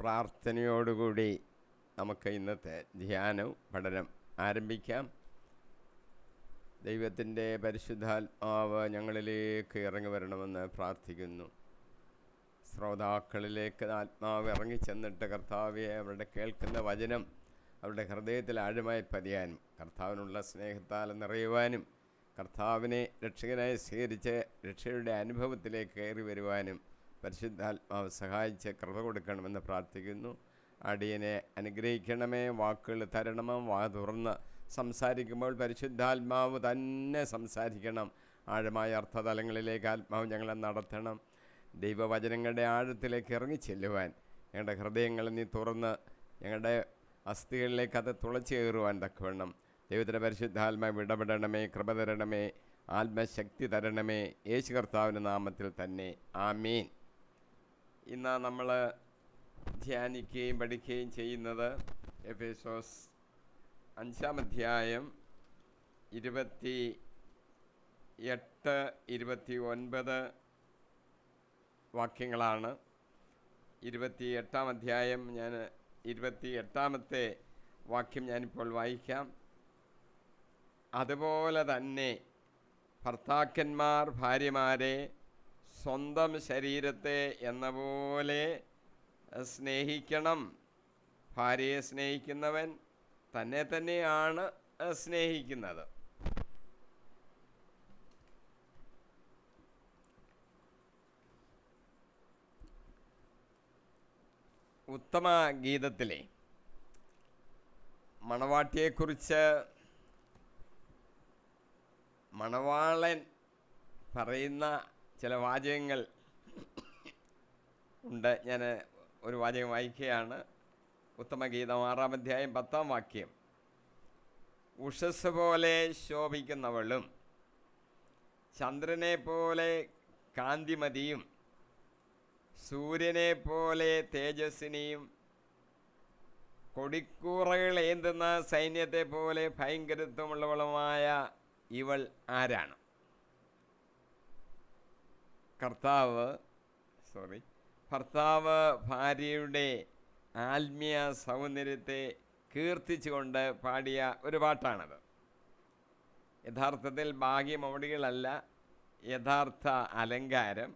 പ്രാർത്ഥനയോടുകൂടി നമുക്ക് ഇന്നത്തെ ധ്യാനവും പഠനം ആരംഭിക്കാം. ദൈവത്തിൻ്റെ പരിശുദ്ധാത്മാവ് ഞങ്ങളിലേക്ക് ഇറങ്ങി വരണമെന്ന് പ്രാർത്ഥിക്കുന്നു. ശ്രോതാക്കളിലേക്ക് ആത്മാവ് ഇറങ്ങിച്ചെന്നിട്ട് കർത്താവെ അവരുടെ കേൾക്കുന്ന വചനം അവരുടെ ഹൃദയത്തിൽ ആഴമായി പതിയാനും കർത്താവിനുള്ള സ്നേഹത്താൽ നിറയുവാനും കർത്താവിനെ രക്ഷകനായി സ്വീകരിച്ച് രക്ഷയുടെ അനുഭവത്തിലേക്ക് കയറി വരുവാനും പരിശുദ്ധാത്മാവ് സഹായിച്ച് കൃപ കൊടുക്കണമെന്ന് പ്രാർത്ഥിക്കുന്നു. അടിയനെ അനുഗ്രഹിക്കണമേ. വാക്കുകൾ തരണമേ. വാ തുറന്ന് സംസാരിക്കുമ്പോൾ പരിശുദ്ധാത്മാവ് തന്നെ സംസാരിക്കണം. ആഴമായ അർത്ഥതലങ്ങളിലേക്ക് ആത്മാവ് ഞങ്ങളെ നടത്തണം. ദൈവവചനങ്ങളുടെ ആഴത്തിലേക്ക് ഇറങ്ങിച്ചെല്ലുവാൻ ഞങ്ങളുടെ ഹൃദയങ്ങളിൽ നീ തുറന്ന് ഞങ്ങളുടെ അസ്ഥികളിലേക്ക് അത് തുളച്ചു കയറുവാൻ തക്കവണ്ണം ദൈവത്തിൻ്റെ പരിശുദ്ധാത്മാവ് ഇടപെടണമേ. കൃപ തരണമേ. ആത്മശക്തി തരണമേ. യേശു കർത്താവിൻ്റെ നാമത്തിൽ തന്നെ ആമീൻ. ഇന്ന് നമ്മൾ ധ്യാനിക്കുകയും പഠിക്കുകയും ചെയ്യുന്നത് എഫേസോസ് 5-ാം അധ്യായം 28-29 വാക്യങ്ങളാണ്. 28-ാം അധ്യായം 28-ാമത്തെ വാക്യം ഞാനിപ്പോൾ വായിക്കാം. അതുപോലെ തന്നെ ഭർത്താക്കന്മാർ ഭാര്യമാരെ സ്വന്തം ശരീരത്തെ എന്ന പോലെ സ്നേഹിക്കണം. ഭാര്യയെ സ്നേഹിക്കുന്നവൻ തന്നെ തന്നെയാണ് സ്നേഹിക്കുന്നത്. ഉത്തമ ഗീതത്തിലെ മണവാട്ടിയെക്കുറിച്ച് മണവാളൻ പറയുന്ന ചില വാചകങ്ങൾ ഉണ്ട്. ഞാൻ ഒരു വാചകം വായിക്കുകയാണ്. ഉത്തമഗീതം 6-ാം അധ്യായം 10-ാം വാക്യം. ഉഷസ് പോലെ ശോഭിക്കുന്നവളും ചന്ദ്രനെ പോലെ കാന്തിമതിയും സൂര്യനെ പോലെ തേജസ്വിനിയും കൊടിക്കൂറകൾ ഏന്തുന്ന സൈന്യത്തെ പോലെ ഭയങ്കരത്വമുള്ളവളുമായ ഇവൾ ആരാണ്? ഭർത്താവ് ഭാര്യയുടെ ആത്മീയ സൗന്ദര്യത്തെ കീർത്തിച്ചുകൊണ്ട് പാടിയ ഒരു പാട്ടാണത്. യഥാർത്ഥത്തിൽ ബാഹ്യമൗടികളല്ല, യഥാർത്ഥ അലങ്കാരം.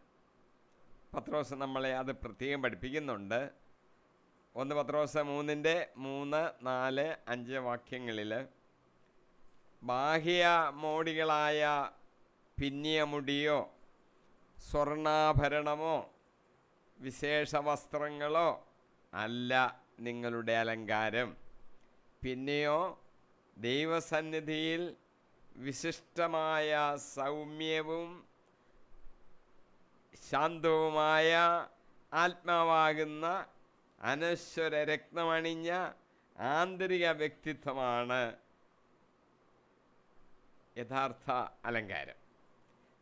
പത്രോസ് നമ്മളെ അത് പ്രത്യേകം പഠിപ്പിക്കുന്നുണ്ട്. 1 പത്രോസ് 3:3, 4, 5 വാക്യങ്ങളിൽ ബാഹ്യ മോടികളായ പിന്നിയ മുടിയോ സ്വർണ്ണാഭരണമോ വിശേഷ വസ്ത്രങ്ങളോ അല്ല നിങ്ങളുടെ അലങ്കാരം. പിന്നെയോ ദൈവസന്നിധിയിൽ വിശിഷ്ടമായ സൗമ്യവും ശാന്തവുമായ ആത്മാവാകുന്ന അനശ്വര രത്നമണിഞ്ഞ ആന്തരിക വ്യക്തിത്വമാണ് യഥാർത്ഥ അലങ്കാരം.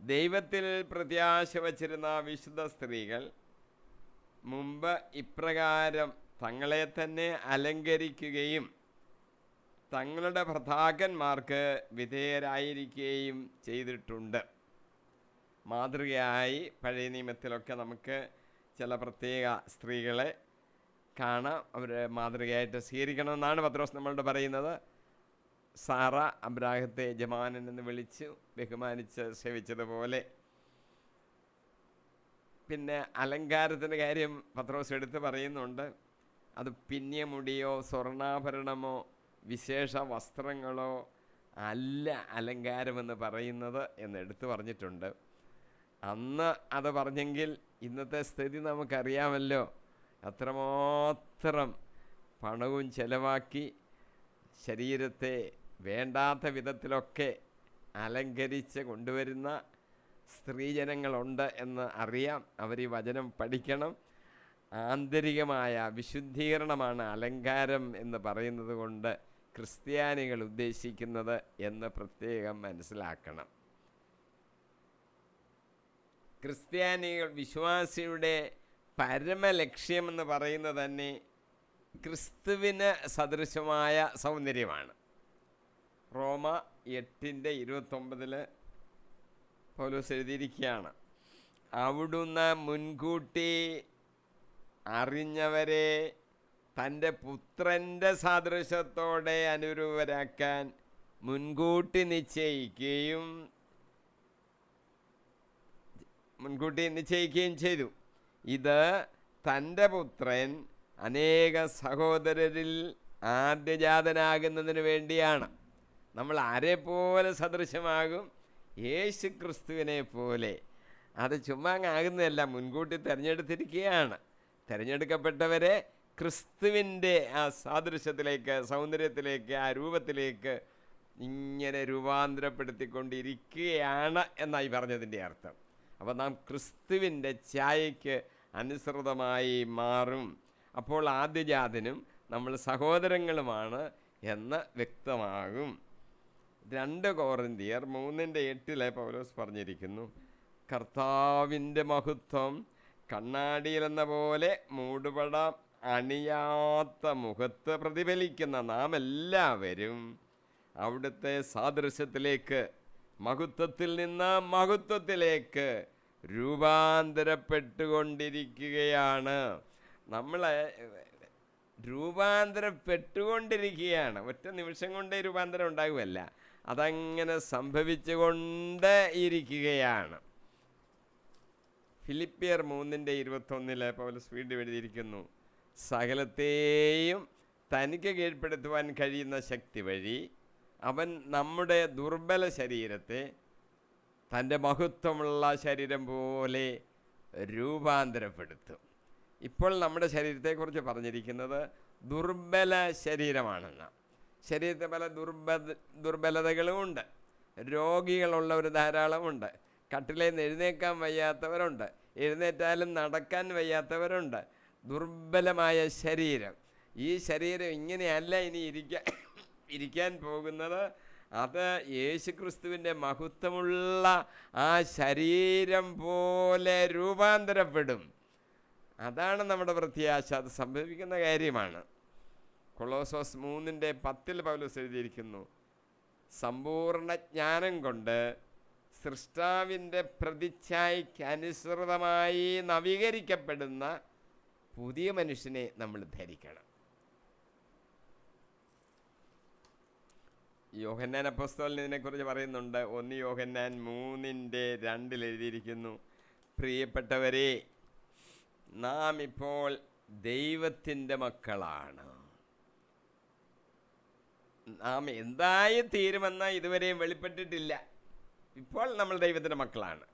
ദൈവത്തിൽ പ്രത്യാശ വച്ചിരുന്ന വിശുദ്ധ സ്ത്രീകൾ മുമ്പ് ഇപ്രകാരം തങ്ങളെ തന്നെ അലങ്കരിക്കുകയും തങ്ങളുടെ ഭർത്താക്കന്മാർക്ക് വിധേയരായിരിക്കുകയും ചെയ്തിട്ടുണ്ട്. മാതൃകയായി പഴയ നിയമത്തിലൊക്കെ നമുക്ക് ചില പ്രത്യേക സ്ത്രീകളെ കാണാം. അവരെ മാതൃകയായിട്ട് സ്വീകരിക്കണമെന്നാണ് പത്രോസ് നമ്മളോട് പറയുന്നത്. സാറ അബ്രാഹത്തെ യജമാനൻ എന്ന് വിളിച്ചു ബഹുമാനിച്ച് സേവിച്ചതുപോലെ. പിന്നെ അലങ്കാരത്തിൻ്റെ കാര്യം പത്രോസ് എടുത്ത് പറയുന്നുണ്ട്. അത് പിന്നിയ മുടിയോ സ്വർണ്ണാഭരണമോ വിശേഷ വസ്ത്രങ്ങളോ അല്ല അലങ്കാരമെന്ന് പറയുന്നത് എന്ന് എടുത്തു പറഞ്ഞിട്ടുണ്ട്. അന്ന് അത് പറഞ്ഞെങ്കിൽ ഇന്നത്തെ സ്ഥിതി നമുക്കറിയാമല്ലോ. അത്രമാത്രം പണവും ചെലവാക്കി ശരീരത്തെ വേണ്ടാത്ത വിധത്തിലൊക്കെ അലങ്കരിച്ച് കൊണ്ടുവരുന്ന സ്ത്രീജനങ്ങളുണ്ട് എന്ന് അറിയാം. അവർ ഈ വചനം പഠിക്കണം. ആന്തരികമായ വിശുദ്ധീകരണമാണ് അലങ്കാരം എന്ന് പറയുന്നത് കൊണ്ട് ക്രിസ്ത്യാനികൾ ഉദ്ദേശിക്കുന്നത് എന്ന് പ്രത്യേകം മനസ്സിലാക്കണം. ക്രിസ്ത്യാനികൾ വിശ്വാസിയുടെ പരമലക്ഷ്യമെന്ന് പറയുന്നത് തന്നെ ക്രിസ്തുവിന് സദൃശമായ സൗന്ദര്യമാണ്. റോമ 8:29 പൗലോസ് എഴുതിയിരിക്കുകയാണ്, അവിടുന്ന് മുൻകൂട്ടി അറിഞ്ഞവരെ തൻ്റെ പുത്രൻ്റെ സാദൃശ്യത്തോടെ അനുരൂപരാക്കാൻ മുൻകൂട്ടി നിശ്ചയിക്കുകയും ചെയ്തു. ഇത് തൻ്റെ പുത്രൻ അനേക സഹോദരരിൽ ആദ്യജാതനാകുന്നതിന് വേണ്ടിയാണ്. നമ്മൾ ആരെപ്പോലെ സദൃശമാകും? യേശു ക്രിസ്തുവിനെ പോലെ. അത് ചുമ്മാ ആകുന്നതല്ല, മുൻകൂട്ടി തിരഞ്ഞെടുത്തിരിക്കുകയാണ്. തിരഞ്ഞെടുക്കപ്പെട്ടവരെ ക്രിസ്തുവിൻ്റെ ആ സാദൃശ്യത്തിലേക്ക്, സൗന്ദര്യത്തിലേക്ക്, ആ രൂപത്തിലേക്ക് ഇങ്ങനെ രൂപാന്തരപ്പെടുത്തിക്കൊണ്ടിരിക്കുകയാണ് എന്നായി പറഞ്ഞതിൻ്റെ അർത്ഥം. അപ്പോൾ നാം ക്രിസ്തുവിൻ്റെ ഛായയ്ക്ക് അനുസൃതമായി മാറും. അപ്പോൾ ആദ്യജാതനും നമ്മൾ സഹോദരങ്ങളുമാണ് എന്ന് വ്യക്തമാകും. 2 കൊരിന്ത്യർ 3:8 പൗലോസ് പറഞ്ഞിരിക്കുന്നു, കർത്താവിൻ്റെ മഹത്വം കണ്ണാടിയിലെന്ന പോലെ മൂടുപട അണിയാത്ത മുഖത്ത് പ്രതിഫലിക്കുന്ന നാം എല്ലാവരും അവിടുത്തെ സാദൃശ്യത്തിലേക്ക്, മഹത്വത്തിൽ നിന്ന് മഹത്വത്തിലേക്ക് രൂപാന്തരപ്പെട്ടുകൊണ്ടിരിക്കുകയാണ്. നമ്മളെ രൂപാന്തരപ്പെട്ടുകൊണ്ടിരിക്കുകയാണ്. ഒറ്റ നിമിഷം കൊണ്ടേ രൂപാന്തരം ഉണ്ടാകുമല്ല, അതങ്ങനെ സംഭവിച്ചുകൊണ്ട് ഇരിക്കുകയാണ്. ഫിലിപ്പിയർ 3:21 പൗലോസ് വീണ്ടും എഴുതിയിരിക്കുന്നു, സകലത്തെയും തനിക്ക് കീഴ്പ്പെടുത്തുവാൻ കഴിയുന്ന ശക്തി വഴി അവൻ നമ്മുടെ ദുർബല ശരീരത്തെ തൻ്റെ മഹത്വമുള്ള ശരീരം പോലെ രൂപാന്തരപ്പെടുത്തും. ഇപ്പോൾ നമ്മുടെ ശരീരത്തെക്കുറിച്ച് പറഞ്ഞിരിക്കുന്നത് ദുർബല ശരീരമാണെന്ന്. ശരീരത്തിൽ പല ദുർബലതകളുമുണ്ട്. രോഗികളുള്ളവർ ധാരാളമുണ്ട്. കട്ടിലേൽ നിന്ന് എഴുന്നേക്കാൻ വയ്യാത്തവരുണ്ട്. എഴുന്നേറ്റാലും നടക്കാൻ വയ്യാത്തവരുണ്ട്. ദുർബലമായ ശരീരം. ഈ ശരീരം ഇങ്ങനെയല്ല ഇനി ഇരിക്കാൻ പോകുന്നത്. അത് യേശുക്രിസ്തുവിൻ്റെ മഹത്വമുള്ള ആ ശരീരം പോലെ രൂപാന്തരപ്പെടും. അതാണ് നമ്മുടെ പ്രത്യാശ. അത് സംഭവിക്കുന്ന കാര്യമാണ്. കൊളോസോസ് 3:10 പൗലോസ് എഴുതിയിരിക്കുന്നു, സമ്പൂർണ്ണ ജ്ഞാനം കൊണ്ട് സൃഷ്ടാവിൻ്റെ പ്രതിച്ഛായയ്ക്ക് അനുസൃതമായി നവീകരിക്കപ്പെടുന്ന പുതിയ മനുഷ്യനെ നമ്മൾ ധരിക്കണം. യോഹന്നാൻ അപ്പോസ്തലൻ ഇതിനെക്കുറിച്ച് പറയുന്നുണ്ട്. 1 യോഹന്നാൻ 3:2 എഴുതിയിരിക്കുന്നു, പ്രിയപ്പെട്ടവരെ, നാം ഇപ്പോൾ ദൈവത്തിൻ്റെ മക്കളാണ്. നാം എന്തായി തീരുമെന്ന് ഇതുവരെയും വെളിപ്പെട്ടിട്ടില്ല. ഇപ്പോൾ നമ്മൾ ദൈവത്തിൻ്റെ മക്കളാണ്.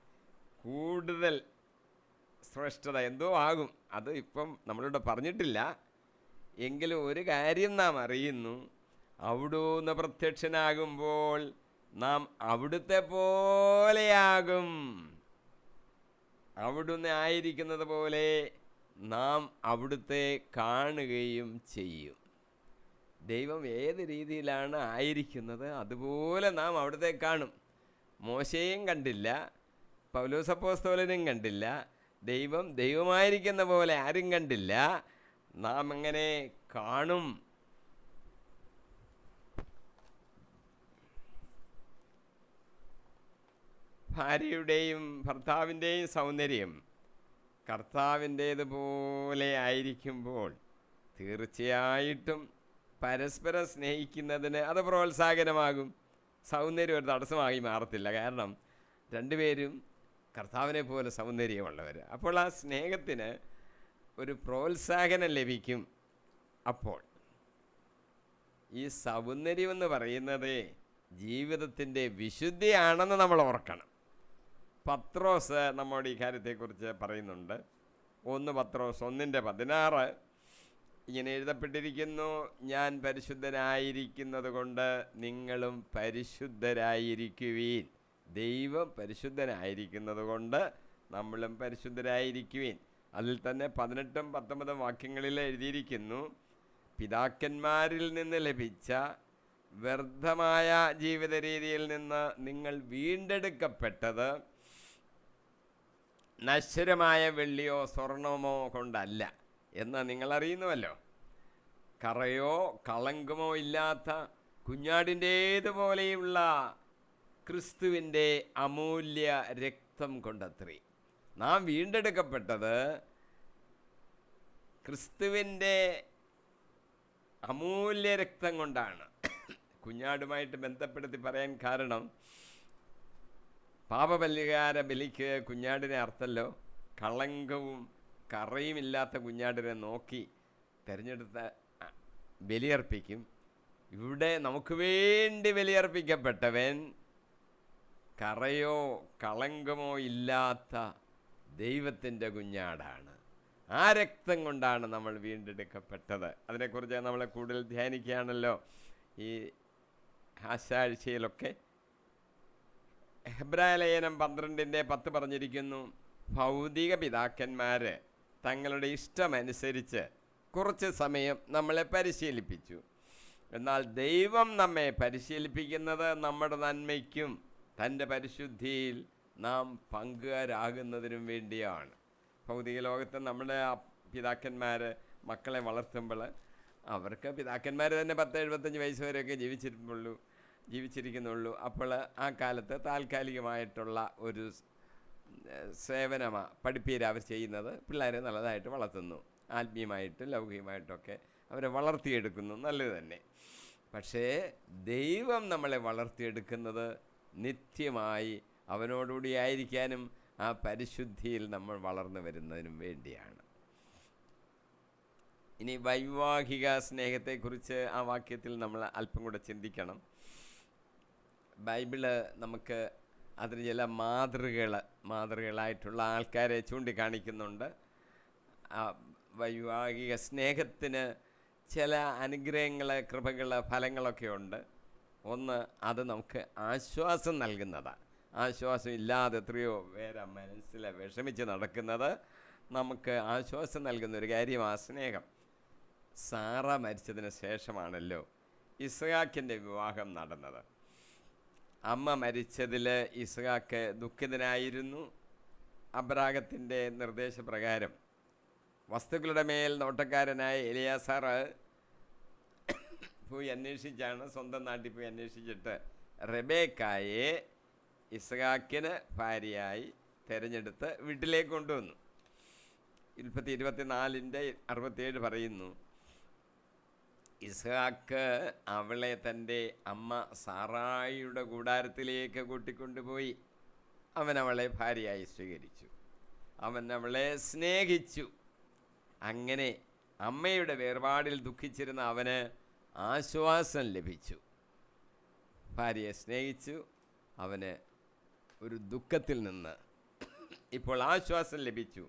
കൂടുതൽ ശ്രേഷ്ഠത എന്തോ ആകും, അത് ഇപ്പം നമ്മളോട് പറഞ്ഞിട്ടില്ല. എങ്കിലും ഒരു കാര്യം നാം അറിയുന്നു, അവിടുന്ന് പ്രത്യക്ഷനാകുമ്പോൾ നാം അവിടുത്തെ പോലെയാകും. അവിടുന്ന് ആയിരിക്കുന്നത് പോലെ നാം അവിടുത്തെ കാണുകയും ചെയ്യും. ദൈവം ഏത് രീതിയിലാണ് ആയിരിക്കുന്നത് അതുപോലെ നാം അവിടുത്തെ കാണും. മോശയെയും കണ്ടില്ല, പൗലോസ് അപ്പോസ്തലനും കണ്ടില്ല, ദൈവം ദൈവമായിരിക്കുന്ന പോലെ ആരും കണ്ടില്ല. നാം അങ്ങനെ കാണും. ഭാര്യയുടെയും ഭർത്താവിൻ്റെയും സൗന്ദര്യം കർത്താവിൻ്റേതുപോലെ ആയിരിക്കുമ്പോൾ തീർച്ചയായിട്ടും പരസ്പരം സ്നേഹിക്കുന്നതിന് അത് പ്രോത്സാഹനമാകും. സൗന്ദര്യം ഒരു തടസ്സമായി മാറത്തില്ല. കാരണം രണ്ടുപേരും കർത്താവിനെ പോലെ സൗന്ദര്യമുള്ളവർ. അപ്പോൾ ആ സ്നേഹത്തിന് ഒരു പ്രോത്സാഹനം ലഭിക്കും. അപ്പോൾ ഈ സൗന്ദര്യമെന്ന് പറയുന്നത് ജീവിതത്തിൻ്റെ വിശുദ്ധിയാണെന്ന് നമ്മൾ ഓർക്കണം. പത്രോസ് നമ്മോട് ഈ കാര്യത്തെക്കുറിച്ച് പറയുന്നുണ്ട്. 1 പത്രോസ് 1:16 ഇങ്ങനെ എഴുതപ്പെട്ടിരിക്കുന്നു, ഞാൻ പരിശുദ്ധനായിരിക്കുന്നത് കൊണ്ട് നിങ്ങളും പരിശുദ്ധരായിരിക്കുവീൻ. ദൈവം പരിശുദ്ധനായിരിക്കുന്നത് കൊണ്ട് നമ്മളും പരിശുദ്ധരായിരിക്കുവീൻ. അതിൽ തന്നെ 18ഉം 19ഉം വാക്യങ്ങളിൽ എഴുതിയിരിക്കുന്നു, പിതാക്കന്മാരിൽ നിന്ന് ലഭിച്ച വ്യർത്ഥമായ ജീവിത രീതിയിൽ നിന്ന് നിങ്ങൾ വീണ്ടെടുക്കപ്പെട്ടത് നശ്വരമായ വെള്ളിയോ സ്വർണമോ കൊണ്ടല്ല എന്ന് നിങ്ങൾ അറിയുന്നുവല്ലോ. കറയോ കളങ്കമോ ഇല്ലാത്ത കുഞ്ഞാടിൻ്റേതുപോലെയുള്ള ക്രിസ്തുവിൻ്റെ അമൂല്യ രക്തം കൊണ്ടത്രേ. നാം വീണ്ടെടുക്കപ്പെട്ടത് ക്രിസ്തുവിൻ്റെ അമൂല്യ രക്തം കൊണ്ടാണ്. കുഞ്ഞാടുമായിട്ട് ബന്ധപ്പെടുത്തി പറയാൻ കാരണം, പാപപരിഹാര ബലിക്ക് കുഞ്ഞാടിനെ അർത്ഥമല്ലോ കളങ്കവും കറയുമില്ലാത്ത കുഞ്ഞാടിനെ നോക്കി തിരഞ്ഞെടുത്ത ബലിയർപ്പിക്കും. ഇവിടെ നമുക്ക് വേണ്ടി ബലിയർപ്പിക്കപ്പെട്ടവൻ കറയോ കളങ്കമോ ഇല്ലാത്ത ദൈവത്തിൻ്റെ കുഞ്ഞാടാണ്. ആ രക്തം കൊണ്ടാണ് നമ്മൾ വീണ്ടെടുക്കപ്പെട്ടത്. അതിനെക്കുറിച്ച് നമ്മൾ കൂടുതൽ ധ്യാനിക്കുകയാണല്ലോ ഈ ആഴ്ചയിലൊക്കെ. ഹെബ്രായ ലേഖനം 12:10 പറഞ്ഞിരിക്കുന്നു, ഭൗതിക പിതാക്കന്മാർ തങ്ങളുടെ ഇഷ്ടമനുസരിച്ച് കുറച്ച് സമയം നമ്മളെ പരിശീലിപ്പിച്ചു. എന്നാൽ ദൈവം നമ്മെ പരിശീലിപ്പിക്കുന്നത് നമ്മുടെ നന്മയ്ക്കും തൻ്റെ പരിശുദ്ധിയിൽ നാം പങ്കുകാരാകുന്നതിനും വേണ്ടിയാണ്. ഭൗതിക ലോകത്ത് നമ്മുടെ പിതാക്കന്മാർ മക്കളെ വളർത്തുമ്പോൾ അവർക്ക് പിതാക്കന്മാർ തന്നെ 10-75 വയസ്സ് വരെയൊക്കെ ജീവിച്ചിരിക്കുന്നുള്ളൂ. അപ്പോൾ ആ കാലത്ത് താൽക്കാലികമായിട്ടുള്ള ഒരു പഠിപ്പീര അവർ ചെയ്യുന്നത് പിള്ളേരെ നല്ലതായിട്ട് വളർത്തുന്നു. ആത്മീയമായിട്ടും ലൗകികമായിട്ടൊക്കെ അവരെ വളർത്തിയെടുക്കുന്നു, നല്ലത് തന്നെ. പക്ഷേ ദൈവം നമ്മളെ വളർത്തിയെടുക്കുന്നത് നിത്യമായി അവനോടുകൂടി ആയിരിക്കാനും ആ പരിശുദ്ധിയിൽ നമ്മൾ വളർന്നു വരുന്നതിനും വേണ്ടിയാണ്. ഇനി വൈവാഹിക സ്നേഹത്തെക്കുറിച്ച് ആ വാക്യത്തിൽ നമ്മൾ അല്പം കൂടെ ചിന്തിക്കണം. ബൈബിള് നമുക്ക് അതിന് ചില മാതൃകളായിട്ടുള്ള ആൾക്കാരെ ചൂണ്ടിക്കാണിക്കുന്നുണ്ട്. വൈവാഹിക സ്നേഹത്തിന് ചില അനുഗ്രഹങ്ങൾ, കൃപകൾ, ഫലങ്ങളൊക്കെ ഉണ്ട്. ഒന്ന്, അത് നമുക്ക് ആശ്വാസം നൽകുന്നതാണ്. ആശ്വാസം ഇല്ലാതെ എത്രയോ പേരെ മനസ്സിൽ വിഷമിച്ച് നടക്കുന്നത് നമുക്ക് ആശ്വാസം നൽകുന്ന ഒരു കാര്യമാണ് സ്നേഹം. സാറ മരിച്ചതിന് ശേഷമാണല്ലോ ഇസ്ഹാക്കിൻ്റെ വിവാഹം നടന്നത്. അമ്മ മരിച്ചതിൽ ഇസ്ഹാക്ക് ദുഃഖിതനായിരുന്നു. അബ്രാഹത്തിൻ്റെ നിർദ്ദേശപ്രകാരം വസ്തുക്കളുടെ മേൽ നോട്ടക്കാരനായ എലിയാസാർ പോയി അന്വേഷിച്ചാണ്, സ്വന്തം നാട്ടിൽ പോയി അന്വേഷിച്ചിട്ട് റെബേക്കായെ ഇസ്ഹാക്കിന് ഭാര്യയായി തിരഞ്ഞെടുത്ത് വീട്ടിലേക്ക് കൊണ്ടുവന്നു. 24:67 പറയുന്നു, ഇസ്ഹാക്ക് അവളെ തൻ്റെ അമ്മ സാറായിയുടെ കൂടാരത്തിലേക്ക് കൂട്ടിക്കൊണ്ടുപോയി. അവൻ അവളെ ഭാര്യയായി സ്വീകരിച്ചു. അവൻ അവളെ സ്നേഹിച്ചു. അങ്ങനെ അമ്മയുടെ വേർപാടിൽ ദുഃഖിച്ചിരുന്ന അവന് ആശ്വാസം ലഭിച്ചു. ഭാര്യയെ സ്നേഹിച്ചു. അവന് ഒരു ദുഃഖത്തിൽ നിന്ന് ഇപ്പോൾ ആശ്വാസം ലഭിച്ചു.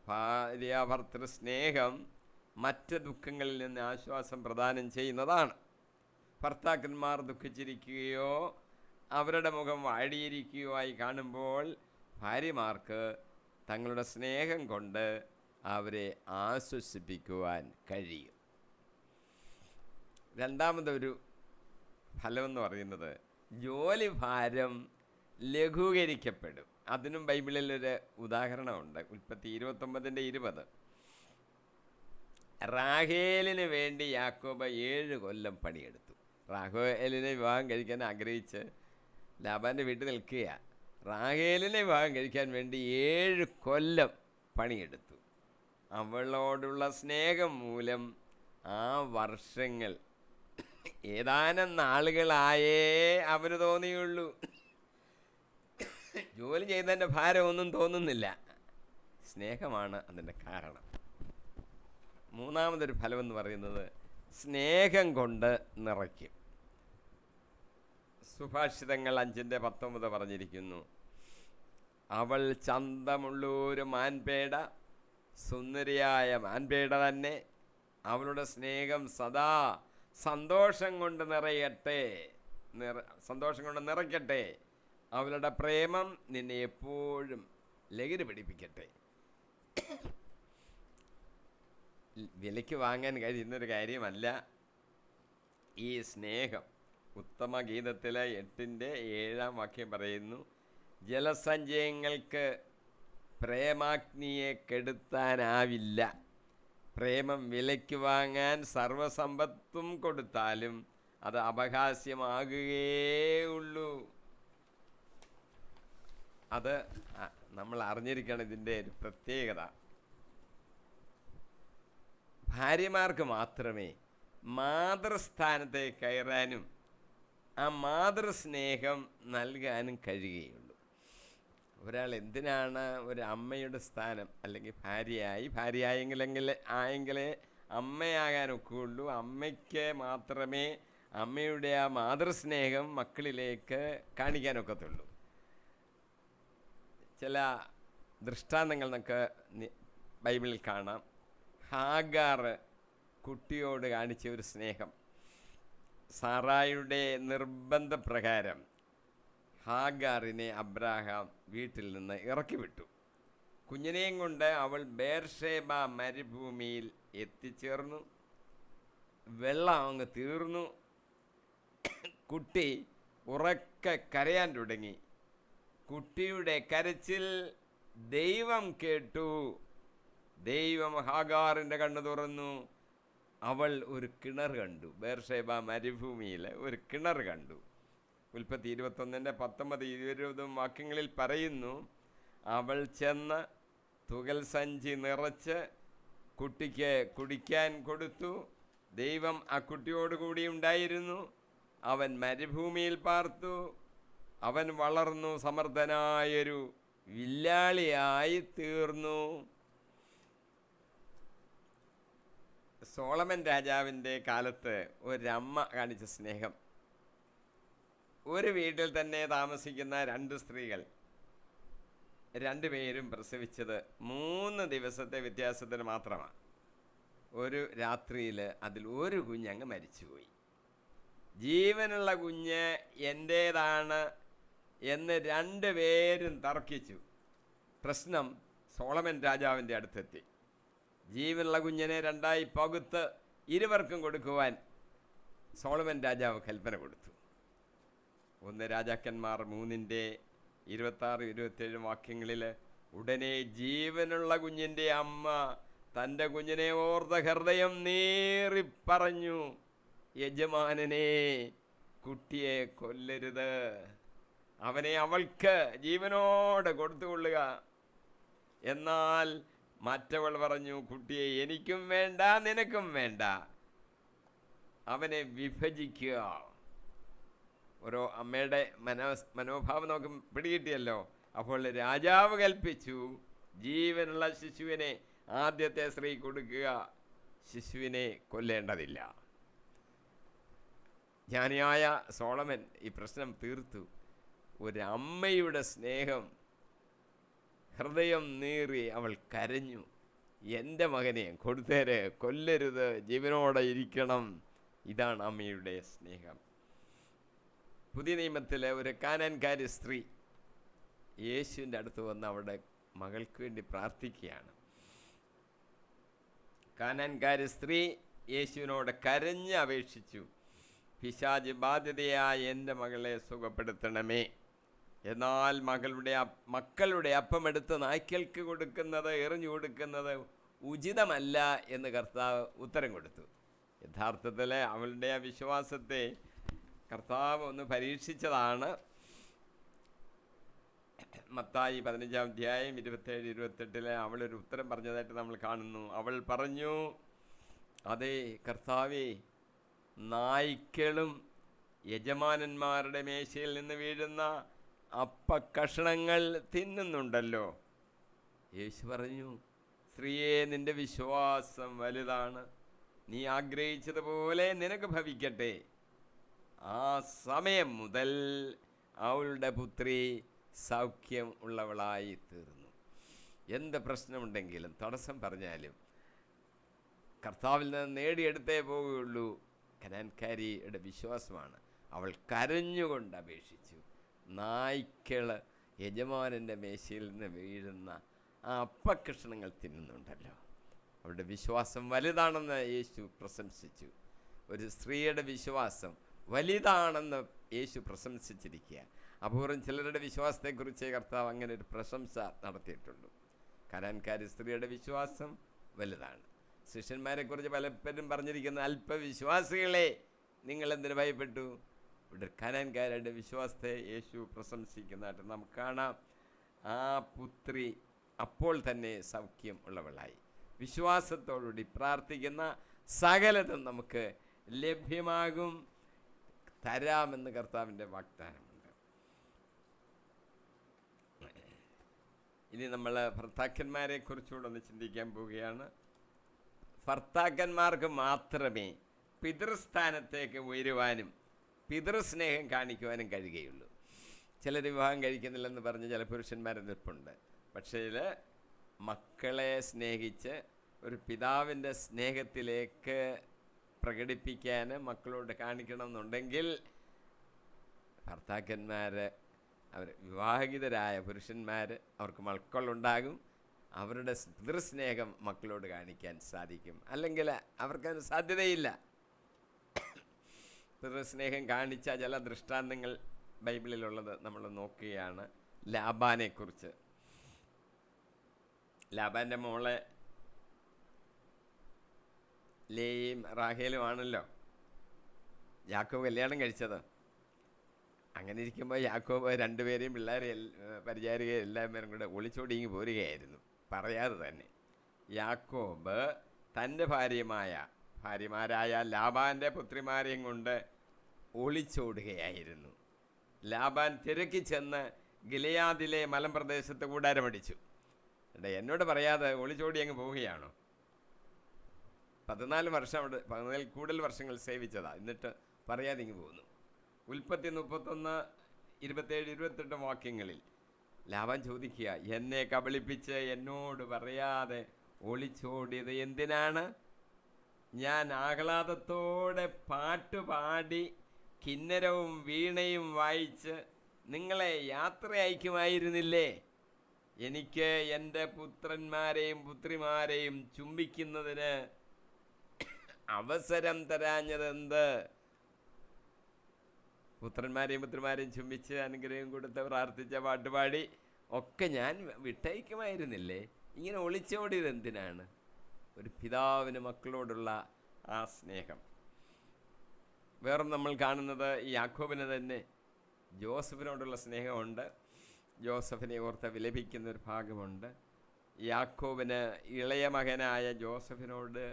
ഭാര്യാഭർത്തൃ സ്നേഹം മറ്റ് ദുഃഖങ്ങളിൽ നിന്ന് ആശ്വാസം പ്രദാനം ചെയ്യുന്നതാണ്. ഭർത്താക്കന്മാർ ദുഃഖിച്ചിരിക്കുകയോ അവരുടെ മുഖം വാടിയിരിക്കുകയോ ആയി കാണുമ്പോൾ ഭാര്യമാർക്ക് തങ്ങളുടെ സ്നേഹം കൊണ്ട് അവരെ ആശ്വസിപ്പിക്കുവാൻ കഴിയും. രണ്ടാമതൊരു ഫലമെന്ന് പറയുന്നത് ജോലി ഭാരം ലഘൂകരിക്കപ്പെടും. അതിനും ബൈബിളിലൊരു ഉദാഹരണമുണ്ട്. ഉൽപ്പത്തി 29:20 റാഹേലിന് വേണ്ടി യാക്കോബ് 7 കൊല്ലം പണിയെടുത്തു. റാഹേലിനെ വിവാഹം കഴിക്കാൻ ആഗ്രഹിച്ച് ലാബാൻ്റെ വീട്ടിൽ നിൽക്കുക. റാഹേലിനെ വിവാഹം കഴിക്കാൻ വേണ്ടി 7 കൊല്ലം പണിയെടുത്തു. അവളോടുള്ള സ്നേഹം മൂലം ആ വർഷങ്ങൾ ഏതാനും നാളുകളായേ അവന് തോന്നിയുള്ളൂ. ജോലി ചെയ്തതിൻ്റെ ഭാരമൊന്നും തോന്നുന്നില്ല. സ്നേഹമാണ് അതിൻ്റെ കാരണം. മൂന്നാമതൊരു ഫലമെന്ന് പറയുന്നത് സ്നേഹം കൊണ്ട് നിറയ്ക്കും. സുഭാഷിതങ്ങൾ 5:19 പറഞ്ഞിരിക്കുന്നു, അവൾ ചന്തമുള്ളൊരു മാൻപേട, സുന്ദരിയായ മാൻപേട തന്നെ. അവളുടെ സ്നേഹം സദാ സന്തോഷം കൊണ്ട് നിറയ്ക്കട്ടെ. അവളുടെ പ്രേമം നിന്നെ എപ്പോഴും ലഹരി പിടിപ്പിക്കട്ടെ. വിലയ്ക്ക് വാങ്ങാൻ കഴിയുന്നൊരു കാര്യമല്ല ഈ സ്നേഹം. ഉത്തമ ഗീതത്തിലെ 8:7 വാക്യം പറയുന്നു, ജലസഞ്ചയങ്ങൾക്ക് പ്രേമാഗ്നിയെ കെടുത്താനാവില്ല. പ്രേമം വിലയ്ക്ക് വാങ്ങാൻ സർവസമ്പത്തും കൊടുത്താലും അത് അപഹാസ്യമാകുകയുള്ളൂ. അത് നമ്മൾ അറിഞ്ഞിരിക്കണം. ഇതിൻ്റെ ഒരു പ്രത്യേകത ഭാര്യമാർക്ക് മാത്രമേ മാതൃസ്ഥാനത്തേക്ക് കയറാനും ആ മാതൃസ്നേഹം നൽകാനും കഴിയുകയുള്ളൂ. ഒരാൾ എന്തിനാണ് ഒരു അമ്മയുടെ സ്ഥാനം, അല്ലെങ്കിൽ ഭാര്യയായെങ്കിലേ അമ്മയാകാനൊക്കെ ഉള്ളൂ. അമ്മയ്ക്ക് മാത്രമേ അമ്മയുടെ ആ മാതൃസ്നേഹം മക്കളിലേക്ക് കാണിക്കാനൊക്കത്തുള്ളൂ. ചില ദൃഷ്ടാന്തങ്ങൾ നമുക്ക് ബൈബിളിൽ കാണാം. ഹാഗാർ കുട്ടിയോട് കാണിച്ച ഒരു സ്നേഹം. സാറായുടെ നിർബന്ധപ്രകാരം ഹാഗാറിനെ അബ്രാഹാം വീട്ടിൽ നിന്ന് ഇറക്കി വിട്ടു. കുഞ്ഞിനെയും കൊണ്ട് അവൾ ബേർഷേബ മരുഭൂമിയിൽ എത്തിച്ചേർന്നു. വെള്ളം അങ്ങ് തീർന്നു. കുട്ടി ഉറക്കെ കരയാൻ തുടങ്ങി. കുട്ടിയുടെ കരച്ചിൽ ദൈവം കേട്ടു. ദൈവം ഹാഗാറിൻ്റെ കണ്ണ് തുറന്നു. അവൾ ഒരു കിണർ കണ്ടു. ബേർഷേബ മരുഭൂമിയിൽ ഒരു കിണർ കണ്ടു. ഉൽപ്പത്തി 21:19-20 വാക്യങ്ങളിൽ പറയുന്നു, അവൾ ചെന്ന് തുകൽ സഞ്ചി നിറച്ച് കുട്ടിക്ക് കുടിക്കാൻ കൊടുത്തു. ദൈവം ആ കുട്ടിയോടുകൂടി ഉണ്ടായിരുന്നു. അവൻ മരുഭൂമിയിൽ പാർത്തു. അവൻ വളർന്നു സമർത്ഥനായൊരു വില്ലാളിയായി തീർന്നു. സോളമൻ രാജാവിൻ്റെ കാലത്ത് ഒരമ്മ കാണിച്ച സ്നേഹം. ഒരു വീട്ടിൽ തന്നെ താമസിക്കുന്ന 2 സ്ത്രീകൾ, 2 പേരും പ്രസവിച്ചത് 3 ദിവസത്തെ വ്യത്യാസത്തിന് മാത്രമാണ്. ഒരു രാത്രിയിൽ അതിൽ ഒരു കുഞ്ഞങ്ങ് മരിച്ചുപോയി. ജീവനുള്ള കുഞ്ഞ് എൻ്റേതാണ് എന്ന് 2 പേരും തർക്കിച്ചു. പ്രശ്നം സോളമൻ രാജാവിൻ്റെ അടുത്തെത്തി. ജീവനുള്ള കുഞ്ഞിനെ 2ആയി പകുത്ത് ഇരുവർക്കും കൊടുക്കുവാൻ സോളമൻ രാജാവ് കൽപ്പന കൊടുത്തു. 1 രാജാക്കന്മാർ 3:26-27 വാക്യങ്ങളിൽ, ഉടനെ ജീവനുള്ള കുഞ്ഞിൻ്റെ അമ്മ തൻ്റെ കുഞ്ഞിനെ ഓർത്ത ഹൃദയം നീറിപ്പറഞ്ഞു, യജമാനനെ, കുട്ടിയെ കൊല്ലരുത്, അവനെ അവൾക്ക് ജീവനോടെ കൊടുത്തുകൊള്ളുക. എന്നാൽ മറ്റവൾ പറഞ്ഞു, കുട്ടിയെ എനിക്കും വേണ്ട നിനക്കും വേണ്ട, അവനെ വിഭജിക്കുക. ഓരോ അമ്മയുടെ മനോഭാവം നമുക്ക് പിടികിട്ടിയല്ലോ. അപ്പോൾ രാജാവ് കൽപ്പിച്ചു, ജീവനുള്ള ശിശുവിനെ ആദ്യത്തെ സ്ത്രീ കൊടുക്കുക, ശിശുവിനെ കൊല്ലേണ്ടതില്ല. ജ്ഞാനിയായ സോളമൻ ഈ പ്രശ്നം തീർത്തു. ഒരമ്മയുടെ സ്നേഹം, ഹൃദയം നീറി അവൾ കരഞ്ഞു, എൻ്റെ മകനെ കൊടുത്തേര്, കൊല്ലരുത്, ജീവനോടെ ഇരിക്കണം. ഇതാണ് അമ്മയുടെ സ്നേഹം. പുതിയ നിയമത്തിലെ ഒരു കാനാൻകാരി സ്ത്രീ യേശുവിൻ്റെ അടുത്ത് വന്ന് അവിടെ മകൾക്ക് വേണ്ടി പ്രാർത്ഥിക്കുകയാണ്. കാനാൻകാരി സ്ത്രീ യേശുവിനോട് കരഞ്ഞ് അപേക്ഷിച്ചു, പിശാച് ബാധ്യതയായ എൻ്റെ മകളെ സുഖപ്പെടുത്തണമേ. എന്നാൽ മക്കളുടെ അപ്പമെടുത്ത് നായ്ക്കൾക്ക് കൊടുക്കുന്നത്, എറിഞ്ഞു കൊടുക്കുന്നത് ഉചിതമല്ല എന്ന് കർത്താവ് ഉത്തരം കൊടുത്തു. യഥാർത്ഥത്തിൽ അവളുടെ ആ വിശ്വാസത്തെ കർത്താവ് ഒന്ന് പരീക്ഷിച്ചതാണ്. മത്തായി 15:27-28 അവളൊരു ഉത്തരം പറഞ്ഞതായിട്ട് നമ്മൾ കാണുന്നു. അവൾ പറഞ്ഞു, അതെ കർത്താവേ, നായ്ക്കളും യജമാനന്മാരുടെ മേശയിൽ നിന്ന് വീഴുന്ന അപ്പക്കഷണങ്ങൾ തിന്നുന്നുണ്ടല്ലോ. യേശു പറഞ്ഞു, സ്ത്രീയെ, നിന്റെ വിശ്വാസം വലുതാണ്, നീ ആഗ്രഹിച്ചതുപോലെ നിനക്ക് ഭവിക്കട്ടെ. ആ സമയം മുതൽ അവളുടെ പുത്രി സൗഖ്യം ഉള്ളവളായി തീർന്നു. എന്ത് പ്രശ്നമുണ്ടെങ്കിലും തടസ്സം പറഞ്ഞാലും കർത്താവിൽ നിന്ന് നേടിയെടുത്തേ പോവുകയുള്ളൂ. കനാൻകാരിയുടെ വിശ്വാസമാണ്. അവൾ കരഞ്ഞുകൊണ്ട് അപേക്ഷിച്ചു, നായ്ക്കൾ യജമാനൻ്റെ മേശയിൽ നിന്ന് വീഴുന്ന ആ അപ്പക്കഷണങ്ങൾ തിന്നുന്നുണ്ടല്ലോ. അവളുടെ വിശ്വാസം വലുതാണെന്ന് യേശു പ്രശംസിച്ചു. ഒരു സ്ത്രീയുടെ വിശ്വാസം വലുതാണെന്ന് യേശു പ്രശംസിച്ചിരിക്കുക. അപൂർവം ചിലരുടെ വിശ്വാസത്തെക്കുറിച്ച് കർത്താവ് അങ്ങനെ ഒരു പ്രശംസ നടത്തിയിട്ടുള്ളൂ. കാനാൻകാരി സ്ത്രീയുടെ വിശ്വാസം വലുതാണ്. ശിഷ്യന്മാരെക്കുറിച്ച് പലപ്പോഴും പറഞ്ഞിരിക്കുന്ന, അല്പവിശ്വാസികളെ നിങ്ങളെന്തിനു ഭയപ്പെട്ടു? ഇവിടെ കാനാൻകാരുടെ വിശ്വാസത്തെ യേശു പ്രശംസിക്കുന്നതായിട്ട് നമുക്ക് കാണാം. ആ പുത്രി അപ്പോൾ തന്നെ സൗഖ്യം ഉള്ളവളായി. വിശ്വാസത്തോടുകൂടി പ്രാർത്ഥിക്കുന്ന സകലതും നമുക്ക് ലഭ്യമാകും, തരാമെന്ന് കർത്താവിൻ്റെ വാഗ്ദാനമുണ്ട്. ഇനി നമ്മൾ ഭർത്താക്കന്മാരെ കുറിച്ചുകൂടെ ഒന്ന് ചിന്തിക്കാൻ പോവുകയാണ്. ഭർത്താക്കന്മാർക്ക് മാത്രമേ പിതൃസ്ഥാനത്തേക്ക് ഉയരുവാനും പിതൃസ്നേഹം കാണിക്കുവാനും കഴിയുകയുള്ളൂ. ചിലർ വിവാഹം കഴിക്കുന്നില്ലെന്ന് പറഞ്ഞ് ചില പുരുഷന്മാരെ നിൽപ്പുണ്ട്. പക്ഷേ മക്കളെ സ്നേഹിച്ച് ഒരു പിതാവിൻ്റെ സ്നേഹത്തിലേക്ക് പ്രകടിപ്പിക്കാൻ മക്കളോട് കാണിക്കണമെന്നുണ്ടെങ്കിൽ ഭർത്താക്കന്മാർ, അവർ വിവാഹിതരായ പുരുഷന്മാർ, അവർക്ക് മക്കളുണ്ടാകും, അവരുടെ പിതൃസ്നേഹം മക്കളോട് കാണിക്കാൻ സാധിക്കും. അല്ലെങ്കിൽ അവർക്കതിന് സാധ്യതയില്ല. പിതൃസ്നേഹം കാണിച്ച ചില ദൃഷ്ടാന്തങ്ങൾ ബൈബിളിലുള്ളത് നമ്മൾ നോക്കുകയാണ്. ലാബാനെക്കുറിച്ച്. ലാബാൻ്റെ മോളെ ലേയും റാഹേലുമാണല്ലോ യാക്കോബ് കല്യാണം കഴിച്ചത്. അങ്ങനെ ഇരിക്കുമ്പോൾ യാക്കോബ് രണ്ടുപേരെയും പിള്ളേരെ പരിചാരികയും എല്ലാവരും കൂടെ ഒളിച്ചോടിങ്ങി പോരുകയായിരുന്നു, പറയാതെ തന്നെ. യാക്കോബ് തൻ്റെ ഭാര്യമാരായ ലാബാൻ്റെ പുത്രിമാരെയും കൊണ്ട് ഒളിച്ചോടുകയായിരുന്നു. ലാബാൻ തിരക്കി ചെന്ന് ഗിലെയാദിലെ മലമ്പ്രദേശത്ത് കൂടാരമടിച്ചു. എന്നോട് പറയാതെ ഒളിച്ചോടി അങ്ങ് പോവുകയാണോ? 14 വർഷം അവിടെ, 14 കൂടുതൽ വർഷങ്ങൾ സേവിച്ചതാ, എന്നിട്ട് പറയാതെ ഇങ്ങ് പോകുന്നു. ഉൽപ്പത്തി 31, 27, 28 വാക്യങ്ങളിൽ ലാബാൻ ചോദിക്കുക, എന്നെ കബളിപ്പിച്ച് എന്നോട് പറയാതെ ഒളിച്ചോടിയത് എന്തിനാണ്? ഞാൻ ആഹ്ലാദത്തോടെ പാട്ടുപാടി കിന്നരവും വീണയും വായിച്ച് നിങ്ങളെ യാത്ര അയക്കുമായിരുന്നില്ലേ? എനിക്ക് എൻ്റെ പുത്രന്മാരെയും പുത്രിമാരെയും ചുംബിക്കുന്നതിന് അവസരം തരാഞ്ഞതെന്ത്? പുത്രന്മാരെയും പുത്രിമാരെയും ചുംബിച്ച് അനുഗ്രഹം കൊടുത്ത് പ്രാർത്ഥിച്ച പാട്ടുപാടി ഒക്കെ ഞാൻ വിട്ടയക്കുമായിരുന്നില്ലേ? ഇങ്ങനെ ഒളിച്ചോടിയത് എന്തിനാണ്? ഒരു പിതാവിന് മക്കളോടുള്ള ആ സ്നേഹം. വേറെ നമ്മൾ കാണുന്നത് യാക്കോബിന് തന്നെ ജോസഫിനോടുള്ള സ്നേഹമുണ്ട്. ജോസഫിനെ ഓർത്ത് വിലപിക്കുന്നൊരു ഭാഗമുണ്ട്. യാക്കോബിന് ഇളയ മകനായ ജോസഫിനോട്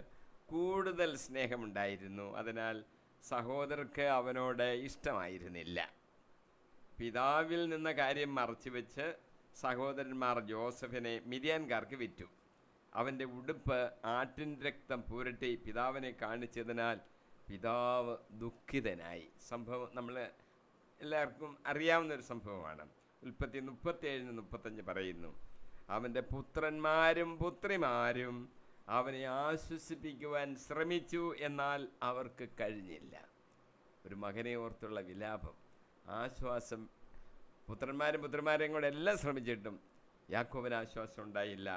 കൂടുതൽ സ്നേഹമുണ്ടായിരുന്നു. അതിനാൽ സഹോദരർക്ക് അവനോട് ഇഷ്ടമായിരുന്നില്ല. പിതാവിൽ നിന്ന കാര്യം മറച്ചു വെച്ച് സഹോദരന്മാർ ജോസഫിനെ മിദ്യാൻകാർക്ക് വിറ്റു. അവൻ്റെ ഉടുപ്പ് ആട്ടിൻ രക്തം പുരട്ടി പിതാവിനെ കാണിച്ചതിനാൽ പിതാവ് ദുഃഖിതനായി. സംഭവം നമ്മൾ എല്ലാവർക്കും അറിയാവുന്നൊരു സംഭവമാണ്. ഉൽപ്പത്തി 37-35 പറയുന്നു, അവൻ്റെ പുത്രന്മാരും പുത്രിമാരും അവനെ ആശ്വസിപ്പിക്കുവാൻ ശ്രമിച്ചു, എന്നാൽ അവർക്ക് കഴിഞ്ഞില്ല. ഒരു മകനെ ഓർത്തുള്ള വിലാപം, ആശ്വാസം. പുത്രന്മാരും പുത്രിമാരെയും കൂടെ എല്ലാം ശ്രമിച്ചിട്ടും യാക്കോബിന് ആശ്വാസം ഉണ്ടായില്ല.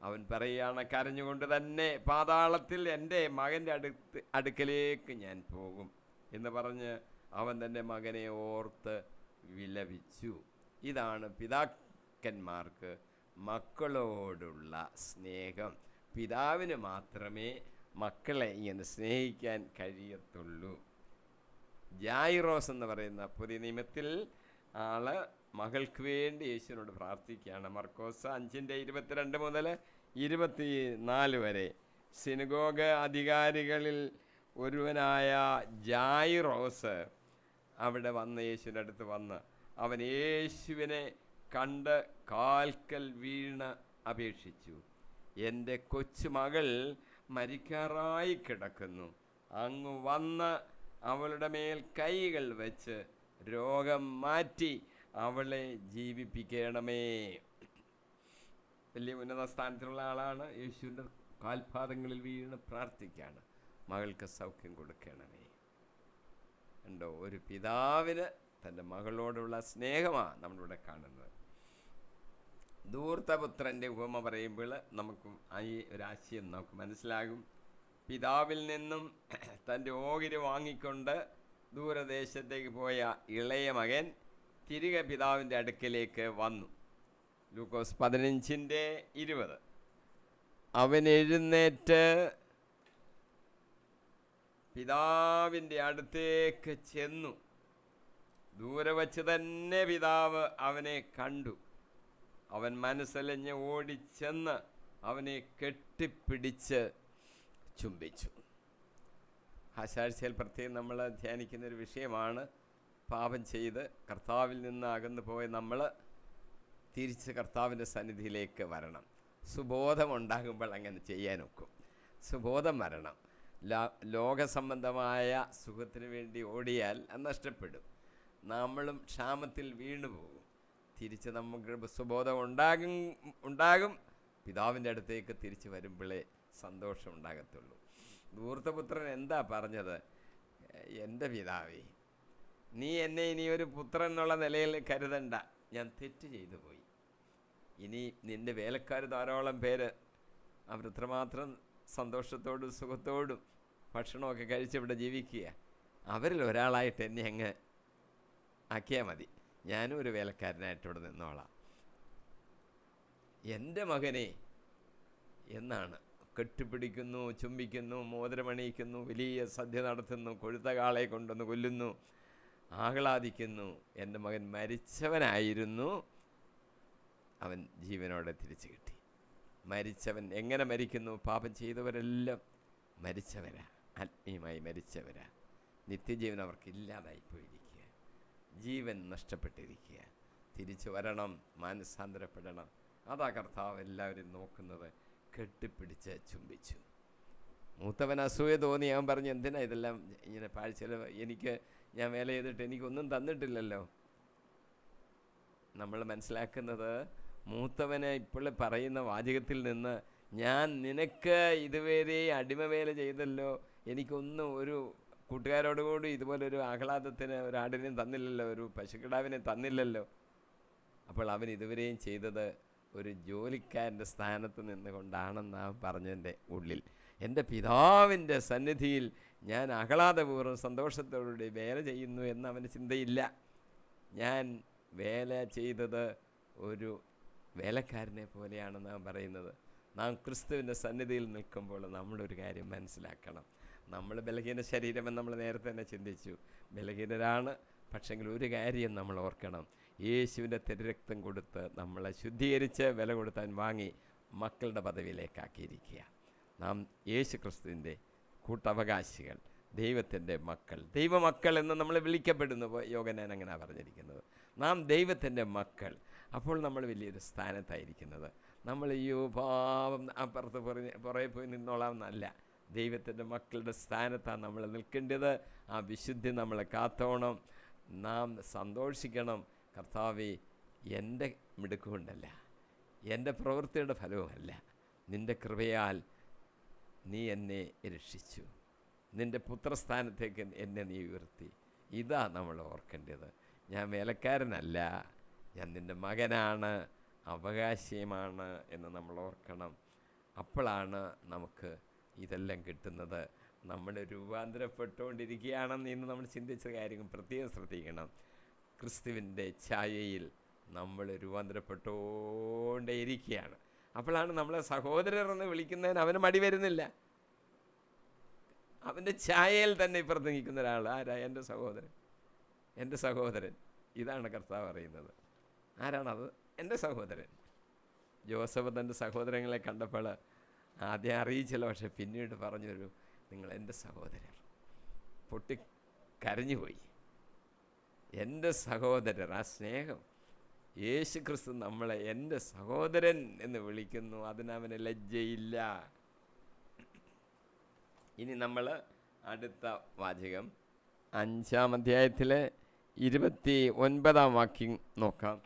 അവൻ പറയുകയാണ്, കരഞ്ഞുകൊണ്ട് തന്നെ, പാതാളത്തിൽ എൻ്റെ മകൻ്റെ അടുക്കലേക്ക് ഞാൻ പോകും എന്ന് പറഞ്ഞ് അവൻ തൻ്റെ മകനെ ഓർത്ത് വിലപിച്ചു. ഇതാണ് പിതാക്കന്മാർക്ക് മക്കളോടുള്ള സ്നേഹം. പിതാവിന് മാത്രമേ മക്കളെ ഇങ്ങനെ സ്നേഹിക്കാൻ കഴിയത്തുള്ളൂ. ജായിറോസ് എന്ന് പറയുന്ന പുതിയ നിയമത്തിൽ ആള് മകൾക്ക് വേണ്ടി യേശുവിനോട് പ്രാർത്ഥിക്കുകയാണ്. മർക്കോസ് 5:22 മുതൽ 24 വരെ. സിനഗോഗ് അധികാരികളിൽ ഒരുവനായ ജായിറോസ് അവിടെ വന്ന് യേശുവിൻ്റെ അടുത്ത് വന്ന് അവൻ യേശുവിനെ കണ്ട് കാൽക്കൽ വീണ് അപേക്ഷിച്ചു, എൻ്റെ കൊച്ചുമകൾ മരിക്കാറായി കിടക്കുന്നു, അങ്ങ് വന്ന് അവളുടെ മേൽ കൈകൾ വെച്ച് രോഗം മാറ്റി അവളെ ജീവിപ്പിക്കണമേ. വലിയ ഉന്നത സ്ഥാനത്തിലുള്ള ആളാണ്. യേശുവിൻ്റെ കാൽപാദങ്ങളിൽ വീണ് പ്രാർത്ഥിക്കുകയാണ്, മകൾക്ക് സൗഖ്യം കൊടുക്കണമേ. ഉണ്ടോ? ഒരു പിതാവിന് തൻ്റെ മകളോടുള്ള സ്നേഹമാണ് നമ്മളിവിടെ കാണുന്നത്. ധൂർത്തപുത്രൻ്റെ ഉപമ പറയുമ്പോൾ നമുക്കും ഈ ഒരാശയം നമുക്ക് മനസ്സിലാകും. പിതാവിൽ നിന്നും തൻ്റെ ഓഹരി വാങ്ങിക്കൊണ്ട് ദൂരദേശത്തേക്ക് പോയ ഇളയ മകൻ തിരികെ പിതാവിൻ്റെ അടുക്കലേക്ക് വന്നു. ലൂക്കോസ് 15:20. അവൻ എഴുന്നേറ്റ് പിതാവിൻ്റെ അടുത്തേക്ക് ചെന്നു. ദൂരെ വച്ച് തന്നെ പിതാവ് അവനെ കണ്ടു. അവൻ മനസ്സലിഞ്ഞ് ഓടിച്ചെന്ന് അവനെ കെട്ടിപ്പിടിച്ച് ചുംബിച്ചു. ആശാഴ്ചയിൽ പ്രത്യേകം നമ്മൾ ധ്യാനിക്കുന്നൊരു വിഷയമാണ് പാപം ചെയ്ത് കർത്താവിൽ നിന്ന് അകന്നു പോയ നമ്മൾ തിരിച്ച് കർത്താവിൻ്റെ സന്നിധിയിലേക്ക് വരണം. സുബോധമുണ്ടാകുമ്പോൾ അങ്ങനെ ചെയ്യാനൊക്കും. സുബോധം വരണം. ലോകസംബന്ധമായ സുഖത്തിന് വേണ്ടി ഓടിയാൽ അത് നഷ്ടപ്പെടും. നമ്മളും ക്ഷാമത്തിൽ വീണുപോകും. തിരിച്ച് നമുക്ക് സുബോധം ഉണ്ടാകും. പിതാവിൻ്റെ അടുത്തേക്ക് തിരിച്ച് വരുമ്പോഴേ സന്തോഷം ഉണ്ടാകത്തുള്ളൂ. ധൂർത്തപുത്രൻ എന്താ പറഞ്ഞത്? എൻ്റെ പിതാവേ, നീ എന്നെ ഇനി ഒരു പുത്രൻ എന്നുള്ള നിലയിൽ കരുതണ്ട, ഞാൻ തെറ്റ് ചെയ്തു പോയി. ഇനി നിൻ്റെ വേലക്കാർ ധാരാളം പേര്, അവരെത്രമാത്രം സന്തോഷത്തോടും സുഖത്തോടും ഭക്ഷണമൊക്കെ കഴിച്ച് ഇവിടെ ജീവിക്കുക. അവരിൽ ഒരാളായിട്ട് എന്നെ അങ്ങ് ആക്കിയാൽ മതി. ഞാനും ഒരു വേലക്കാരനായിട്ട് ഇവിടെ നിന്നോളാം. എൻ്റെ മകനെ എന്നാണ് കെട്ടിപ്പിടിക്കുന്നു, ചുംബിക്കുന്നു, മോതിരമണിയിക്കുന്നു, വലിയ സദ്യ നടത്തുന്നു, കൊഴുത്ത കാളയെ കൊണ്ടുവന്ന് കൊല്ലുന്നു, ആഹ്ലാദിക്കുന്നു. എൻ്റെ മകൻ മരിച്ചവനായിരുന്നു, അവൻ ജീവനോടെ തിരിച്ചു കിട്ടി. മരിച്ചവൻ എങ്ങനെ മരിക്കുന്നു? പാപം ചെയ്തവരെല്ലാം മരിച്ചവരാ, ആത്മീയമായി മരിച്ചവരാ. നിത്യജീവൻ അവർക്ക് ഇല്ലാതായിപ്പോയിരിക്കുക, ജീവൻ നഷ്ടപ്പെട്ടിരിക്കുക. തിരിച്ചു വരണം, മാനസാന്തരപ്പെടണം. അതാ കർത്താവ് എല്ലാവരും നോക്കുന്നത്. കെട്ടിപ്പിടിച്ച് ചുംബിച്ചു. മൂത്തവൻ അസൂയ തോന്നി. അവൻ പറഞ്ഞു, എന്തിനാ ഇതെല്ലാം ഇങ്ങനെ പാഴ്ചെലവ്? ഞാൻ വേല ചെയ്തിട്ട് എനിക്കൊന്നും തന്നിട്ടില്ലല്ലോ. നമ്മൾ മനസ്സിലാക്കുന്നത് മൂത്തവനെ ഇപ്പോൾ പറയുന്ന വാചകത്തിൽ നിന്ന്, ഞാൻ നിനക്ക് ഇതുവരെ അടിമവേല ചെയ്തല്ലോ, എനിക്കൊന്നും ഒരു കൂട്ടുകാരോടുകൂടി ഇതുപോലൊരു ആഹ്ലാദത്തിന് ഒരാടിനെയും തന്നില്ലല്ലോ, ഒരു പശുക്കിടാവിനെ തന്നില്ലല്ലോ. അപ്പോൾ അവൻ ഇതുവരെയും ചെയ്തത് ഒരു ജോലിക്കാരൻ്റെ സ്ഥാനത്ത് നിന്നുകൊണ്ടാണെന്ന് അവൻ പറഞ്ഞതിൻ്റെ ഉള്ളിൽ. എൻ്റെ പിതാവിൻ്റെ സന്നിധിയിൽ ഞാൻ ആഹ്ലാദപൂർവ്വം സന്തോഷത്തോടുകൂടി വേല ചെയ്യുന്നു എന്ന് അവന് ചിന്തയില്ല. ഞാൻ വേല ചെയ്തത് ഒരു വേലക്കാരനെ പോലെയാണെന്ന് നാം പറയുന്നത്. നാം ക്രിസ്തുവിൻ്റെ സന്നിധിയിൽ നിൽക്കുമ്പോൾ നമ്മളൊരു കാര്യം മനസ്സിലാക്കണം. നമ്മൾ ബലഹീന ശരീരമെന്ന് നമ്മൾ നേരത്തെ തന്നെ ചിന്തിച്ചു. ബലഹീനരാണ്. പക്ഷെങ്കിൽ ഒരു കാര്യം നമ്മൾ ഓർക്കണം, യേശുവിൻ്റെ തിരുരക്തം കൊടുത്ത് നമ്മളെ ശുദ്ധീകരിച്ച് വില കൊടുത്താൻ വാങ്ങി മക്കളുടെ പദവിയിലേക്കാക്കിയിരിക്കുക. നാം യേശു ക്രിസ്തുവിൻ്റെ കൂട്ടവകാശികൾ, ദൈവത്തിൻ്റെ മക്കൾ, ദൈവമക്കൾ എന്ന് നമ്മൾ വിളിക്കപ്പെടുന്നു. യോഹന്നാൻ അങ്ങനെ പറഞ്ഞിരിക്കുന്നത്. നാം ദൈവത്തിൻ്റെ മക്കൾ. അപ്പോൾ നമ്മൾ വലിയൊരു സ്ഥാനത്തായിരിക്കുന്നത്. നമ്മൾ പാവം അപ്പുറത്ത് പുറകെ പോയി നിന്നോളാമെന്നല്ല, ദൈവത്തിൻ്റെ മക്കളുടെ സ്ഥാനത്താണ് നമ്മൾ നിൽക്കേണ്ടത്. ആ വിശുദ്ധി നമ്മളെ കാത്തോണം. നാം സന്തോഷിക്കണം. കർത്താവേ, എൻ്റെ മിടുക്കുകൊണ്ടല്ല, എൻ്റെ പ്രവൃത്തിയുടെ ഫലവുമല്ല, നിൻ്റെ കൃപയാൽ നീ എന്നെ രക്ഷിച്ചു, നിൻ്റെ പുത്രസ്ഥാനത്തേക്ക് എന്നെ നീ ഉയർത്തി. ഇതാ നമ്മൾ ഓർക്കേണ്ടത്. ഞാൻ വേലക്കാരനല്ല, ഞാൻ നിൻ്റെ മകനാണ്, അവകാശിയുമാണ് എന്ന് നമ്മൾ ഓർക്കണം. അപ്പോഴാണ് നമുക്ക് ഇതെല്ലാം കിട്ടുന്നത്. നമ്മൾ രൂപാന്തരപ്പെട്ടുകൊണ്ടിരിക്കുകയാണെന്ന് ഇന്ന് നമ്മൾ ചിന്തിച്ച കാര്യങ്ങൾ പ്രത്യേകം ശ്രദ്ധിക്കണം. ക്രിസ്തുവിൻ്റെ ഛായയിൽ നമ്മൾ രൂപാന്തരപ്പെട്ടുകൊണ്ടേയിരിക്കുകയാണ്. അപ്പോഴാണ് നമ്മളെ സഹോദരർ എന്ന് വിളിക്കുന്നതിന് അവന് മടി വരുന്നില്ല. അവൻ്റെ ഛായയിൽ തന്നെ ഇപ്പുറത്ത് നിൽക്കുന്ന ഒരാൾ ആരാ? എൻ്റെ സഹോദരൻ, എൻ്റെ സഹോദരൻ. ഇതാണ് കർത്താവ് പറയുന്നത്. ആരാണത്? എൻ്റെ സഹോദരൻ. ജോസഫ് തൻ്റെ സഹോദരങ്ങളെ കണ്ടപ്പോൾ ആദ്യം അറിയിച്ചില്ല, പക്ഷെ പിന്നീട് പറഞ്ഞൊരു, നിങ്ങൾ എൻ്റെ സഹോദരർ. പൊട്ടി കരഞ്ഞുപോയി. എൻ്റെ സഹോദരർ. ആ സ്നേഹം. യേശു ക്രിസ്തു നമ്മളെ എൻ്റെ സഹോദരൻ എന്ന് വിളിക്കുന്നു. അതിനവന് ലജ്ജയില്ല. ഇനി നമ്മൾ അടുത്ത വാചകം 5-ാം അധ്യായത്തിലെ 29-ാം വാക്യം നോക്കാം.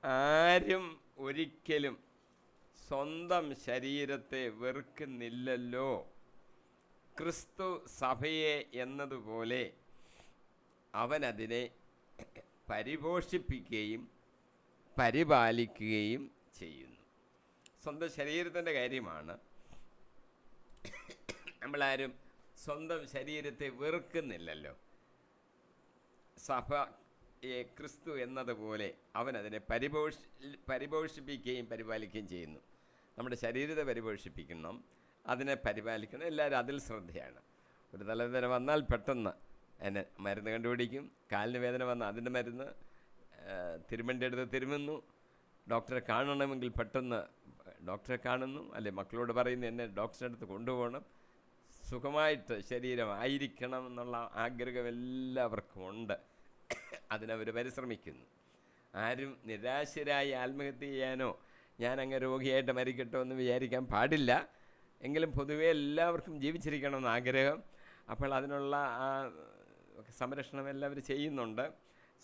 ആരും ഒരിക്കലും സ്വന്തം ശരീരത്തെ വെറുക്കുന്നില്ലല്ലോ, ക്രിസ്തു സഭയെ എന്നതുപോലെ അവൻ അതിനെ പരിപോഷിപ്പിക്കുകയും പരിപാലിക്കുകയും ചെയ്യുന്നു. സ്വന്തം ശരീരത്തിൻ്റെ കാര്യമാണ്. നമ്മളാരും സ്വന്തം ശരീരത്തെ വെറുക്കുന്നില്ലല്ലോ. സഭയെ ക്രിസ്തു എന്നതുപോലെ അവൻ അതിനെ പരിപോഷിപ്പിക്കുകയും പരിപാലിക്കുകയും ചെയ്യുന്നു. നമ്മുടെ ശരീരത്തെ പരിപോഷിപ്പിക്കണം, അതിനെ പരിപാലിക്കണം. എല്ലാവരും അതിൽ ശ്രദ്ധയാണ്. ഒരു തലവേദന വന്നാൽ പെട്ടെന്ന് അതിന് മരുന്ന് കണ്ടുപിടിക്കും. കാലിന് വേദന വന്നാൽ അതിൻ്റെ മരുന്ന്, തിരുമൻ്റെ അടുത്ത് തിരുമുന്നു. ഡോക്ടറെ കാണണമെങ്കിൽ പെട്ടെന്ന് ഡോക്ടറെ കാണുന്നു, അല്ലെ മക്കളോട് പറയുന്നു എന്നെ ഡോക്ടറുടെ അടുത്ത് കൊണ്ടുപോകണം, സുഖമായിട്ട് ശരീരം ആയിരിക്കണം എന്നുള്ള ആഗ്രഹം എല്ലാവർക്കും ഉണ്ട്. അതിനവർ പരിശ്രമിക്കുന്നു. ആരും നിരാശരായി ആത്മഹത്യ ചെയ്യാനോ ഞാൻ അങ്ങ് രോഗിയായിട്ട് മരിക്കട്ടോ എന്ന് വിചാരിക്കാൻ പാടില്ല. എങ്കിലും പൊതുവെ എല്ലാവർക്കും ജീവിച്ചിരിക്കണമെന്ന് ആഗ്രഹം. അപ്പോൾ അതിനുള്ള ആ സംരക്ഷണം എല്ലാവരും ചെയ്യുന്നുണ്ട്.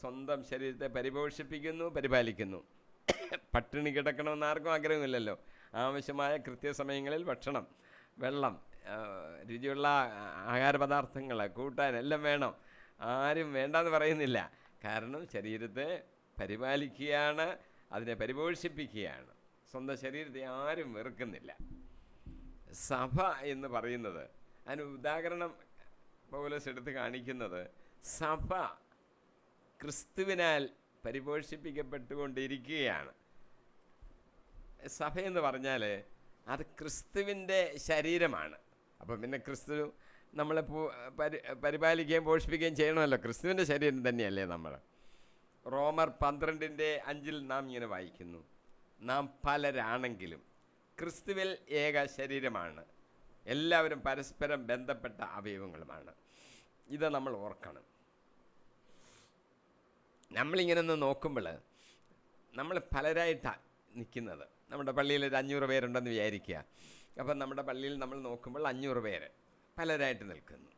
സ്വന്തം ശരീരത്തെ പരിപോഷിപ്പിക്കുന്നു, പരിപാലിക്കുന്നു. പട്ടിണി കിടക്കണമെന്ന് ആർക്കും ആഗ്രഹമില്ലല്ലോ. ആവശ്യമായ കൃത്യസമയങ്ങളിൽ ഭക്ഷണം, വെള്ളം, രുചിയുള്ള ആഹാരപദാർത്ഥങ്ങൾ കൂട്ടാൻ എല്ലാം വേണം. ആരും വേണ്ടെന്ന് പറയുന്നില്ല. കാരണം ശരീരത്തെ പരിപാലിക്കുകയാണ്, അതിനെ പരിപോഷിപ്പിക്കുകയാണ്. സ്വന്തം ശരീരത്തെ ആരും വെറുക്കുന്നില്ല. സഭ എന്ന് പറയുന്നത് അതിന് ഉദാഹരണം പൗലോസ് എടുത്ത് കാണിക്കുന്നത്, സഭ ക്രിസ്തുവിനാൽ പരിപോഷിപ്പിക്കപ്പെട്ടുകൊണ്ടിരിക്കുകയാണ്. സഭയെന്ന് പറഞ്ഞാൽ അത് ക്രിസ്തുവിൻ്റെ ശരീരമാണ്. അപ്പം പിന്നെ ക്രിസ്തു നമ്മളെ പരിപാലിക്കുകയും പോഷിപ്പിക്കുകയും ചെയ്യണമല്ലോ. ക്രിസ്തുവിൻ്റെ ശരീരം തന്നെയല്ലേ നമ്മൾ. റോമർ 12:5 നാം ഇങ്ങനെ വായിക്കുന്നു, നാം പലരാണെങ്കിലും ക്രിസ്തുവിൽ ഏക ശരീരമാണ്, എല്ലാവരും പരസ്പരം ബന്ധപ്പെട്ട അവയവങ്ങളുമാണ്. ഇത് നമ്മൾ ഓർക്കണം. നമ്മളിങ്ങനെ ഒന്ന് നോക്കുമ്പോൾ നമ്മൾ പലരായിട്ടാണ് നിൽക്കുന്നത്. നമ്മുടെ പള്ളിയിൽ ഒരു 500 പേരുണ്ടെന്ന് വിചാരിക്കുക. അപ്പം നമ്മുടെ പള്ളിയിൽ നമ്മൾ നോക്കുമ്പോൾ 500 പേര് പലരായിട്ട് നിൽക്കുന്നു.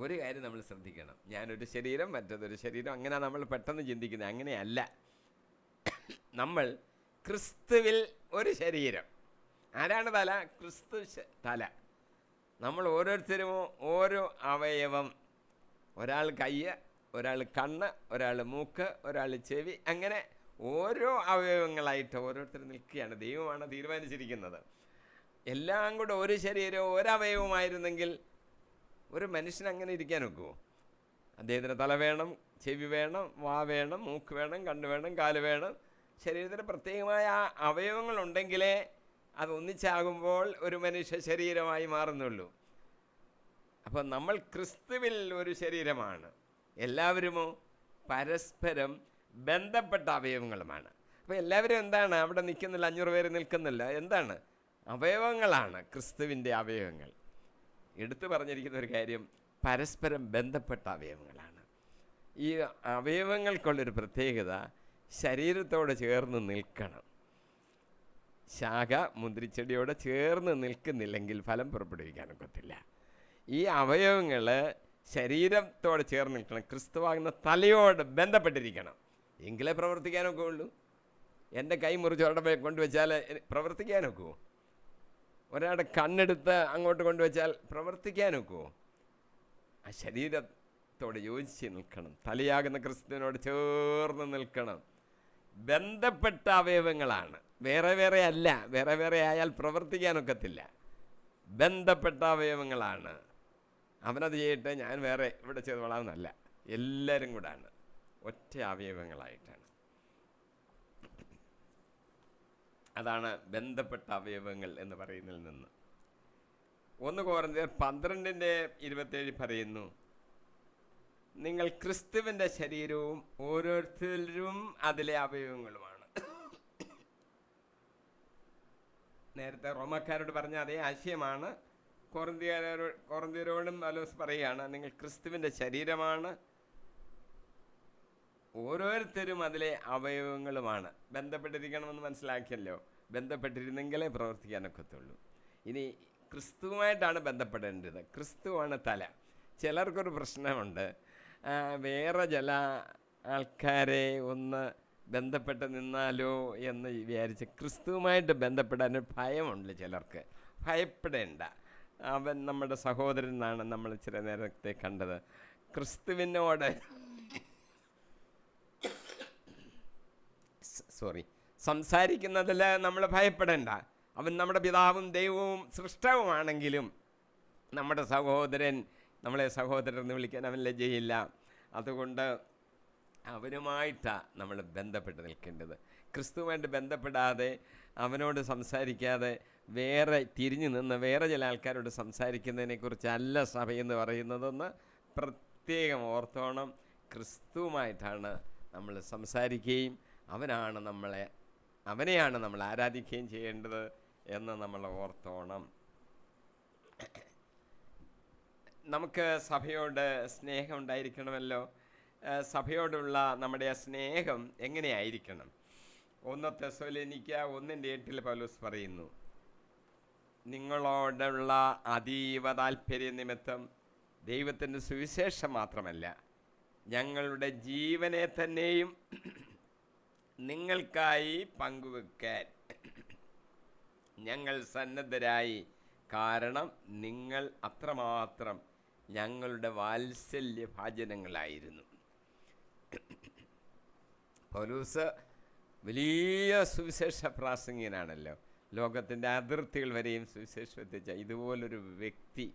ഒരു കാര്യം നമ്മൾ ശ്രദ്ധിക്കണം, ഞാനൊരു ശരീരം മറ്റതൊരു ശരീരം, അങ്ങനെ നമ്മൾ പെട്ടെന്ന് ചിന്തിക്കുന്നത്. അങ്ങനെയല്ല. നമ്മൾ ക്രിസ്തുവിൽ ഒരു ശരീരം. ആരാണ് തല? ക്രിസ്തു തല. നമ്മൾ ഓരോരുത്തരും ഓരോ അവയവം, ഒരാൾ കയ്യ്, ഒരാൾ കണ്ണ്, ഒരാൾ മൂക്ക്, ഒരാൾ ചെവി, അങ്ങനെ ഓരോ അവയവങ്ങളായിട്ട് ഓരോരുത്തർ നിൽക്കുകയാണ്. ദൈവമാണ് തീരുമാനിച്ചിരിക്കുന്നത്. എല്ലാം കൂടെ ഒരു ശരീരം ഒരവയവമായിരുന്നെങ്കിൽ ഒരു മനുഷ്യൻ അങ്ങനെ ഇരിക്കാൻ ഒക്കുമോ? അദ്ദേഹത്തിന് തല വേണം, ചെവി വേണം, വാ വേണം, മൂക്ക് വേണം, കണ്ണ് വേണം, കാല് വേണം. ശരീരത്തിന് പ്രത്യേകമായ അവയവങ്ങളുണ്ടെങ്കിലേ അതൊന്നിച്ചാകുമ്പോൾ ഒരു മനുഷ്യ ശരീരമായി മാറുന്നുള്ളൂ. അപ്പോൾ നമ്മൾ ക്രിസ്തുവിൽ ഒരു ശരീരമാണ്. എല്ലാവരുമോ പരസ്പരം ബന്ധപ്പെട്ട അവയവങ്ങളുമാണ്. അപ്പോൾ എല്ലാവരും എന്താണ് അവിടെ നിൽക്കുന്നില്ല, 500 പേര് നിൽക്കുന്നില്ല. എന്താണ്? അവയവങ്ങളാണ്, ക്രിസ്തുവിൻ്റെ അവയവങ്ങൾ. എടുത്തു പറഞ്ഞിരിക്കുന്ന ഒരു കാര്യം, പരസ്പരം ബന്ധപ്പെട്ട അവയവങ്ങളാണ്. ഈ അവയവങ്ങൾക്കുള്ളൊരു പ്രത്യേകത, ശരീരത്തോട് ചേർന്ന് നിൽക്കണം. ശാഖ മുന്തിരിച്ചെടിയോട് ചേർന്ന് നിൽക്കുന്നില്ലെങ്കിൽ ഫലം പുറപ്പെടുവിക്കാനൊക്കത്തില്ല. ഈ അവയവങ്ങൾ ശരീരത്തോട് ചേർന്ന് നിൽക്കണം. ക്രിസ്തുവാകുന്ന തലയോട് ബന്ധപ്പെട്ടിരിക്കണം, എങ്കിലേ പ്രവർത്തിക്കാനൊക്കെ ഉള്ളൂ. എൻ്റെ കൈ മുറിച്ച് ഒരിടം കൊണ്ടുവച്ചാൽ പ്രവർത്തിക്കാനൊക്കുമോ? ഒരാളുടെ കണ്ണെടുത്ത് അങ്ങോട്ട് കൊണ്ടുവച്ചാൽ പ്രവർത്തിക്കാനൊക്കുമോ? ആ ശരീരത്തോട് യോജിച്ച് നിൽക്കണം. തലയാകുന്ന ക്രിസ്തുവിനോട് ചേർന്ന് നിൽക്കണം. ബന്ധപ്പെട്ട അവയവങ്ങളാണ്, വേറെ വേറെ അല്ല. വേറെ വേറെ ആയാൽ പ്രവർത്തിക്കാനൊക്കത്തില്ല. ബന്ധപ്പെട്ട അവയവങ്ങളാണ്. അവനത് ചെയ്യട്ടെ, ഞാൻ വേറെ ഇവിടെ ചെയ്തോളാമെന്നല്ല. എല്ലാവരും കൂടാണ്, ഒറ്റ അവയവങ്ങളായിട്ടാണ്. അതാണ് ബന്ധപ്പെട്ട അവയവങ്ങൾ എന്ന് പറയുന്നതിൽ നിന്ന്. 1 കൊരിന്ത്യർ 12:27 പറയുന്നു, നിങ്ങൾ ക്രിസ്തുവിൻ്റെ ശരീരവും ഓരോരുത്തരും അതിലെ അവയവങ്ങളുമാണ്. നേരത്തെ റോമക്കാരോട് പറഞ്ഞ അതേ ആശയമാണ് കൊരിന്ത്യരോടും പൗലോസ് പറയുകയാണ്, നിങ്ങൾ ക്രിസ്തുവിൻ്റെ ശരീരമാണ്, ഓരോരുത്തരും അതിലെ അവയവങ്ങളുമാണ്. ബന്ധപ്പെട്ടിരിക്കണമെന്ന് മനസ്സിലാക്കിയല്ലോ. ബന്ധപ്പെട്ടിരുന്നെങ്കിലേ പ്രവർത്തിക്കാനൊക്കത്തുള്ളൂ. ഇനി ക്രിസ്തുവുമായിട്ടാണ് ബന്ധപ്പെടേണ്ടത്. ക്രിസ്തുവാണ് തല. ചിലർക്കൊരു പ്രശ്നമുണ്ട്, വേറെ ചില ആൾക്കാരെ ഒന്ന് ബന്ധപ്പെട്ട് നിന്നാലോ എന്ന് വിചാരിച്ച് ക്രിസ്തുവുമായിട്ട് ബന്ധപ്പെടാനൊരു ഭയമുണ്ട് ചിലർക്ക്. ഭയപ്പെടേണ്ട. അവൻ നമ്മുടെ സഹോദരൻ എന്നാണ് നമ്മൾ ചില നേരത്തെ കണ്ടത്. ക്രിസ്തുവിനോട് സംസാരിക്കുന്നതിൽ നമ്മൾ ഭയപ്പെടേണ്ട. അവൻ നമ്മുടെ പിതാവും ദൈവവും സൃഷ്ടാവുമാണെങ്കിലും നമ്മുടെ സഹോദരൻ, നമ്മളെ സഹോദരൻ എന്ന് വിളിക്കാൻ അവൻ ലജ്ജയില്ല. അതുകൊണ്ട് അവനുമായിട്ടാണ് നമ്മൾ ബന്ധപ്പെട്ട് നിൽക്കേണ്ടത്. ക്രിസ്തുവുമായിട്ട് ബന്ധപ്പെടാതെ, അവനോട് സംസാരിക്കാതെ, വേറെ തിരിഞ്ഞു നിന്ന് വേറെ ചില ആൾക്കാരോട് സംസാരിക്കുന്നതിനെക്കുറിച്ചല്ല സഭയെന്ന് പറയുന്നതെന്ന് പ്രത്യേകം ഓർത്തോണം. ക്രിസ്തുവുമായിട്ടാണ് നമ്മൾ സംസാരിക്കുകയും അവനാണ് നമ്മളെ അവനെയാണ് നമ്മൾ ആരാധിക്കുകയും ചെയ്യേണ്ടത് എന്ന് നമ്മൾ ഓർത്തോണം. നമുക്ക് സഭയോട് സ്നേഹം ഉണ്ടായിരിക്കണമല്ലോ. സഭയോടുള്ള നമ്മുടെ ആ സ്നേഹം എങ്ങനെയായിരിക്കണം? 1 തെസ്സലോനിക്ക 1:8 പൗലോസ് പറയുന്നു, നിങ്ങളോടുള്ള അതീവ താല്പര്യ നിമിത്തം ദൈവത്തിൻ്റെ സുവിശേഷം മാത്രമല്ല, ഞങ്ങളുടെ ജീവനെ തന്നെയും നിങ്ങൾക്കായി പങ്കുവെക്കാൻ ഞങ്ങൾ സന്നദ്ധരായി. കാരണം നിങ്ങൾ അത്രമാത്രം ഞങ്ങളുടെ വാത്സല്യഭാജനങ്ങളായിരുന്നു. പൗലോസ് വലിയ സുവിശേഷ പ്രാസംഗികനാണല്ലോ. ലോകത്തിൻ്റെ അതിർത്തികൾ വരെയും സുവിശേഷം എത്തിച്ച ഇതുപോലൊരു വ്യക്തി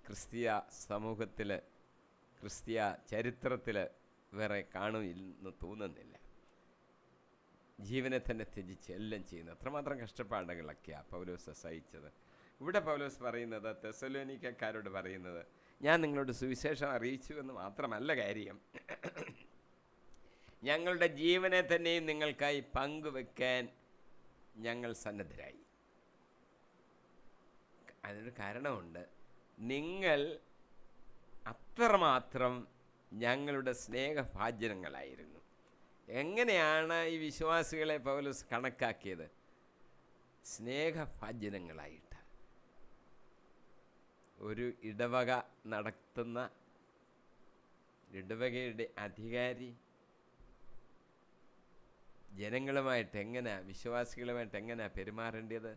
ക്രിസ്തീയ സമൂഹത്തിൽ, ക്രിസ്തീയ ചരിത്രത്തിൽ വേറെ കാണുമെന്ന് തോന്നുന്നില്ല. ജീവനെ തന്നെ ത്യജിച്ച് എല്ലാം ചെയ്യുന്നു. അത്രമാത്രം കഷ്ടപ്പാടുകളൊക്കെയാണ് പൗലോസ് സഹിച്ചത്. ഇവിടെ പൗലോസ് പറയുന്നത്, തെസ്സലോനിക്കക്കാരോട് പറയുന്നത്, ഞാൻ നിങ്ങളോട് സുവിശേഷം അറിയിച്ചു എന്ന് മാത്രമല്ല കാര്യം, ഞങ്ങളുടെ ജീവനെ തന്നെയും നിങ്ങൾക്കായി പങ്കുവെക്കാൻ ഞങ്ങൾ സന്നദ്ധരായി. അതിനൊരു കാരണമുണ്ട്. നിങ്ങൾ അത്രമാത്രം ഞങ്ങളുടെ സ്നേഹഭാജനങ്ങളായിരുന്നു. എങ്ങനെയാണ് ഈ വിശ്വാസികളെ പൗലോസ് കണക്കാക്കിയത്? സ്നേഹഭാജനങ്ങളായിട്ട്. ഒരു ഇടവക നടത്തുന്ന ഇടവകയുടെ അധികാരി ജനങ്ങളുമായിട്ട് വിശ്വാസികളുമായിട്ട് എങ്ങനെയാണ് പെരുമാറേണ്ടത്?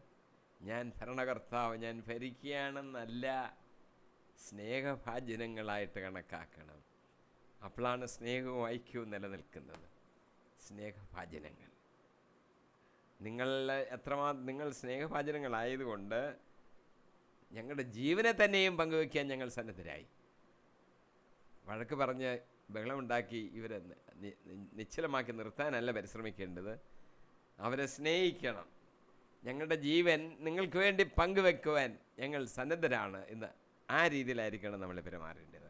ഞാൻ ഭരണകർത്താവ്, ഞാൻ ഭരിക്കുകയാണെന്നല്ല, സ്നേഹഭാജനങ്ങളായിട്ട് കണക്കാക്കണം. അപ്പോഴാണ് സ്നേഹവും ഐക്യവും നിലനിൽക്കുന്നത്. സ്നേഹഭാജനങ്ങൾ. നിങ്ങൾ സ്നേഹഭാജനങ്ങളായതുകൊണ്ട് ഞങ്ങളുടെ ജീവനെ തന്നെയും പങ്കുവയ്ക്കാൻ ഞങ്ങൾ സന്നദ്ധരായി. വഴക്ക് പറഞ്ഞ് ബഹളമുണ്ടാക്കി ഇവരെ നിശ്ചലമാക്കി നിർത്താനല്ല പരിശ്രമിക്കേണ്ടത്. അവരെ സ്നേഹിക്കണം. ഞങ്ങളുടെ ജീവൻ നിങ്ങൾക്ക് വേണ്ടി പങ്കുവെക്കുവാൻ ഞങ്ങൾ സന്നദ്ധരാണ് എന്ന് ആ രീതിയിലായിരിക്കണം നമ്മൾ പെരുമാറേണ്ടത്.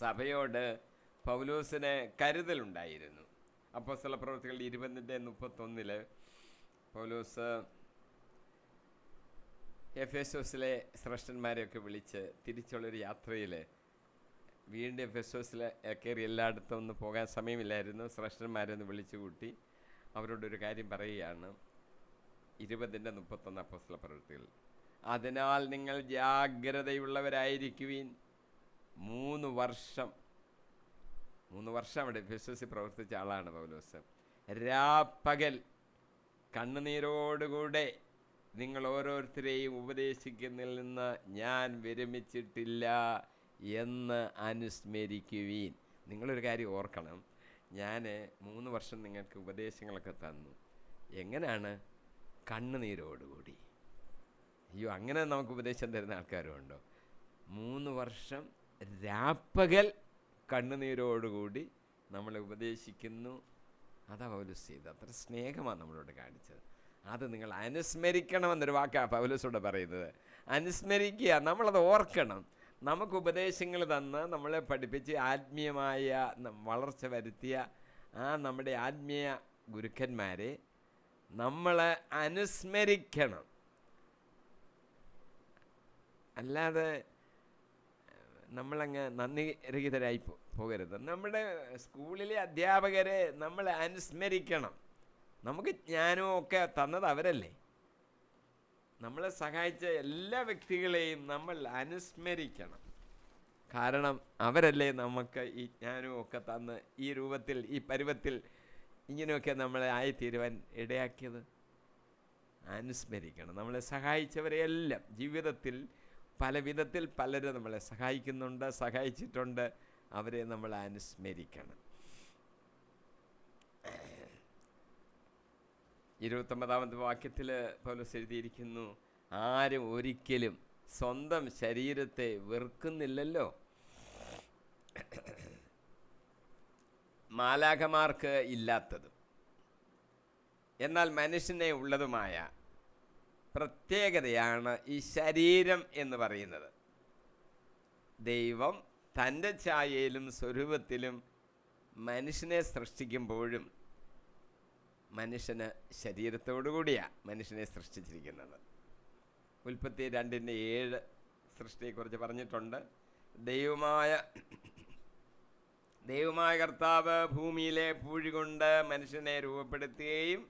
സഭയോട് പൗലോസിന് കരുതലുണ്ടായിരുന്നു. അപ്പോസ്തലപ്രവൃത്തികൾ 20:31 പൗലോസ് എഫേസോസിലെ ശ്രേഷ്ഠന്മാരെയൊക്കെ വിളിച്ച് തിരിച്ചുള്ളൊരു യാത്രയിൽ വീണ്ടും എഫേസോസിൽ കയറി എല്ലായിടത്തും ഒന്നും പോകാൻ സമയമില്ലായിരുന്നു. ശ്രേഷ്ഠന്മാരെ ഒന്ന് വിളിച്ചു കൂട്ടി അവരോടൊരു കാര്യം പറയുകയാണ്. 20:31 അപ്പോസ്തലപ്രവൃത്തികൾ. അതിനാൽ നിങ്ങൾ ജാഗ്രതയുള്ളവരായിരിക്കുവിൻ. 3 വർഷം അവിടെ എഫേസോസിൽ പ്രവർത്തിച്ച ആളാണ് പൗലോസ്. രാപ്പകൽ കണ്ണുനീരോടുകൂടെ നിങ്ങൾ ഓരോരുത്തരെയും ഉപദേശിക്കുന്നതിൽ നിന്ന് ഞാൻ വിരമിച്ചിട്ടില്ല എന്ന് അനുസ്മരിക്കുവീൻ. നിങ്ങളൊരു കാര്യം ഓർക്കണം, ഞാൻ 3 വർഷം നിങ്ങൾക്ക് ഉപദേശങ്ങളൊക്കെ തന്നു. എങ്ങനെയാണ്? കണ്ണുനീരോടുകൂടി. അയ്യോ, അങ്ങനെ നമുക്ക് ഉപദേശം തരുന്ന ആൾക്കാരുണ്ടോ? 3 വർഷം രാപ്പകൽ കണ്ണുനീരോടുകൂടി നമ്മളെ ഉപദേശിക്കുന്നു. അതാ പൗലോസ് ചെയ്തത്. അത്ര സ്നേഹമാണ് നമ്മളോട് കാണിച്ചത്. അത് നിങ്ങൾ അനുസ്മരിക്കണമെന്നൊരു വാക്കാണ് പൗലോസോട് പറയുന്നത്. അനുസ്മരിക്കുക, നമ്മളത് ഓർക്കണം. നമുക്ക് ഉപദേശങ്ങൾ തന്ന് നമ്മളെ പഠിപ്പിച്ച് ആത്മീയമായ വളർച്ച വരുത്തിയ നമ്മുടെ ആത്മീയ ഗുരുക്കന്മാരെ നമ്മൾ അനുസ്മരിക്കണം. അല്ലാതെ നമ്മളങ്ങ് നന്ദി രഹിതരായി പോകരുത്. നമ്മുടെ സ്കൂളിലെ അധ്യാപകരെ നമ്മൾ അനുസ്മരിക്കണം. നമുക്ക് ജ്ഞാനവും ഒക്കെ തന്നത് അവരല്ലേ. നമ്മളെ സഹായിച്ച എല്ലാ വ്യക്തികളെയും നമ്മൾ അനുസ്മരിക്കണം. കാരണം അവരല്ലേ നമുക്ക് ഈ ജ്ഞാനവും ഒക്കെ തന്ന് ഈ രൂപത്തിൽ, ഈ പരുവത്തിൽ ഇങ്ങനെയൊക്കെ നമ്മളെ ആയിത്തീരുവാൻ ഇടയാക്കിയത്. അനുസ്മരിക്കണം. നമ്മളെ സഹായിച്ചവരെയെല്ലാം. ജീവിതത്തിൽ പല വിധത്തിൽ പലരും നമ്മളെ സഹായിക്കുന്നുണ്ട്, സഹായിച്ചിട്ടുണ്ട്. അവരെ നമ്മൾ അനുസ്മരിക്കണം. 29-ാമത്തെ വാക്യത്തിൽ പൗലോസ് എഴുതിയിരിക്കുന്നു, ആരും ഒരിക്കലും സ്വന്തം ശരീരത്തെ വെറുക്കുന്നില്ലല്ലോ. മാലാഖമാർക്ക് ഇല്ലാത്തതും എന്നാൽ മനുഷ്യനെ ഉള്ളതുമായ പ്രത്യേകതയാണ് ഈ ശരീരം എന്ന് പറയുന്നത്. ദൈവം തൻ്റെ ഛായയിലും സ്വരൂപത്തിലും മനുഷ്യനെ സൃഷ്ടിക്കുമ്പോഴും, മനുഷ്യന് ശരീരത്തോടുകൂടിയാണ് മനുഷ്യനെ സൃഷ്ടിച്ചിരിക്കുന്നത്. ഉൽപ്പത്തി 2:7 സൃഷ്ടിയെക്കുറിച്ച് പറഞ്ഞിട്ടുണ്ട്. ദൈവമായ കർത്താവ് ഭൂമിയിലെ പൂഴി കൊണ്ട് മനുഷ്യനെ രൂപപ്പെടുത്തുകയും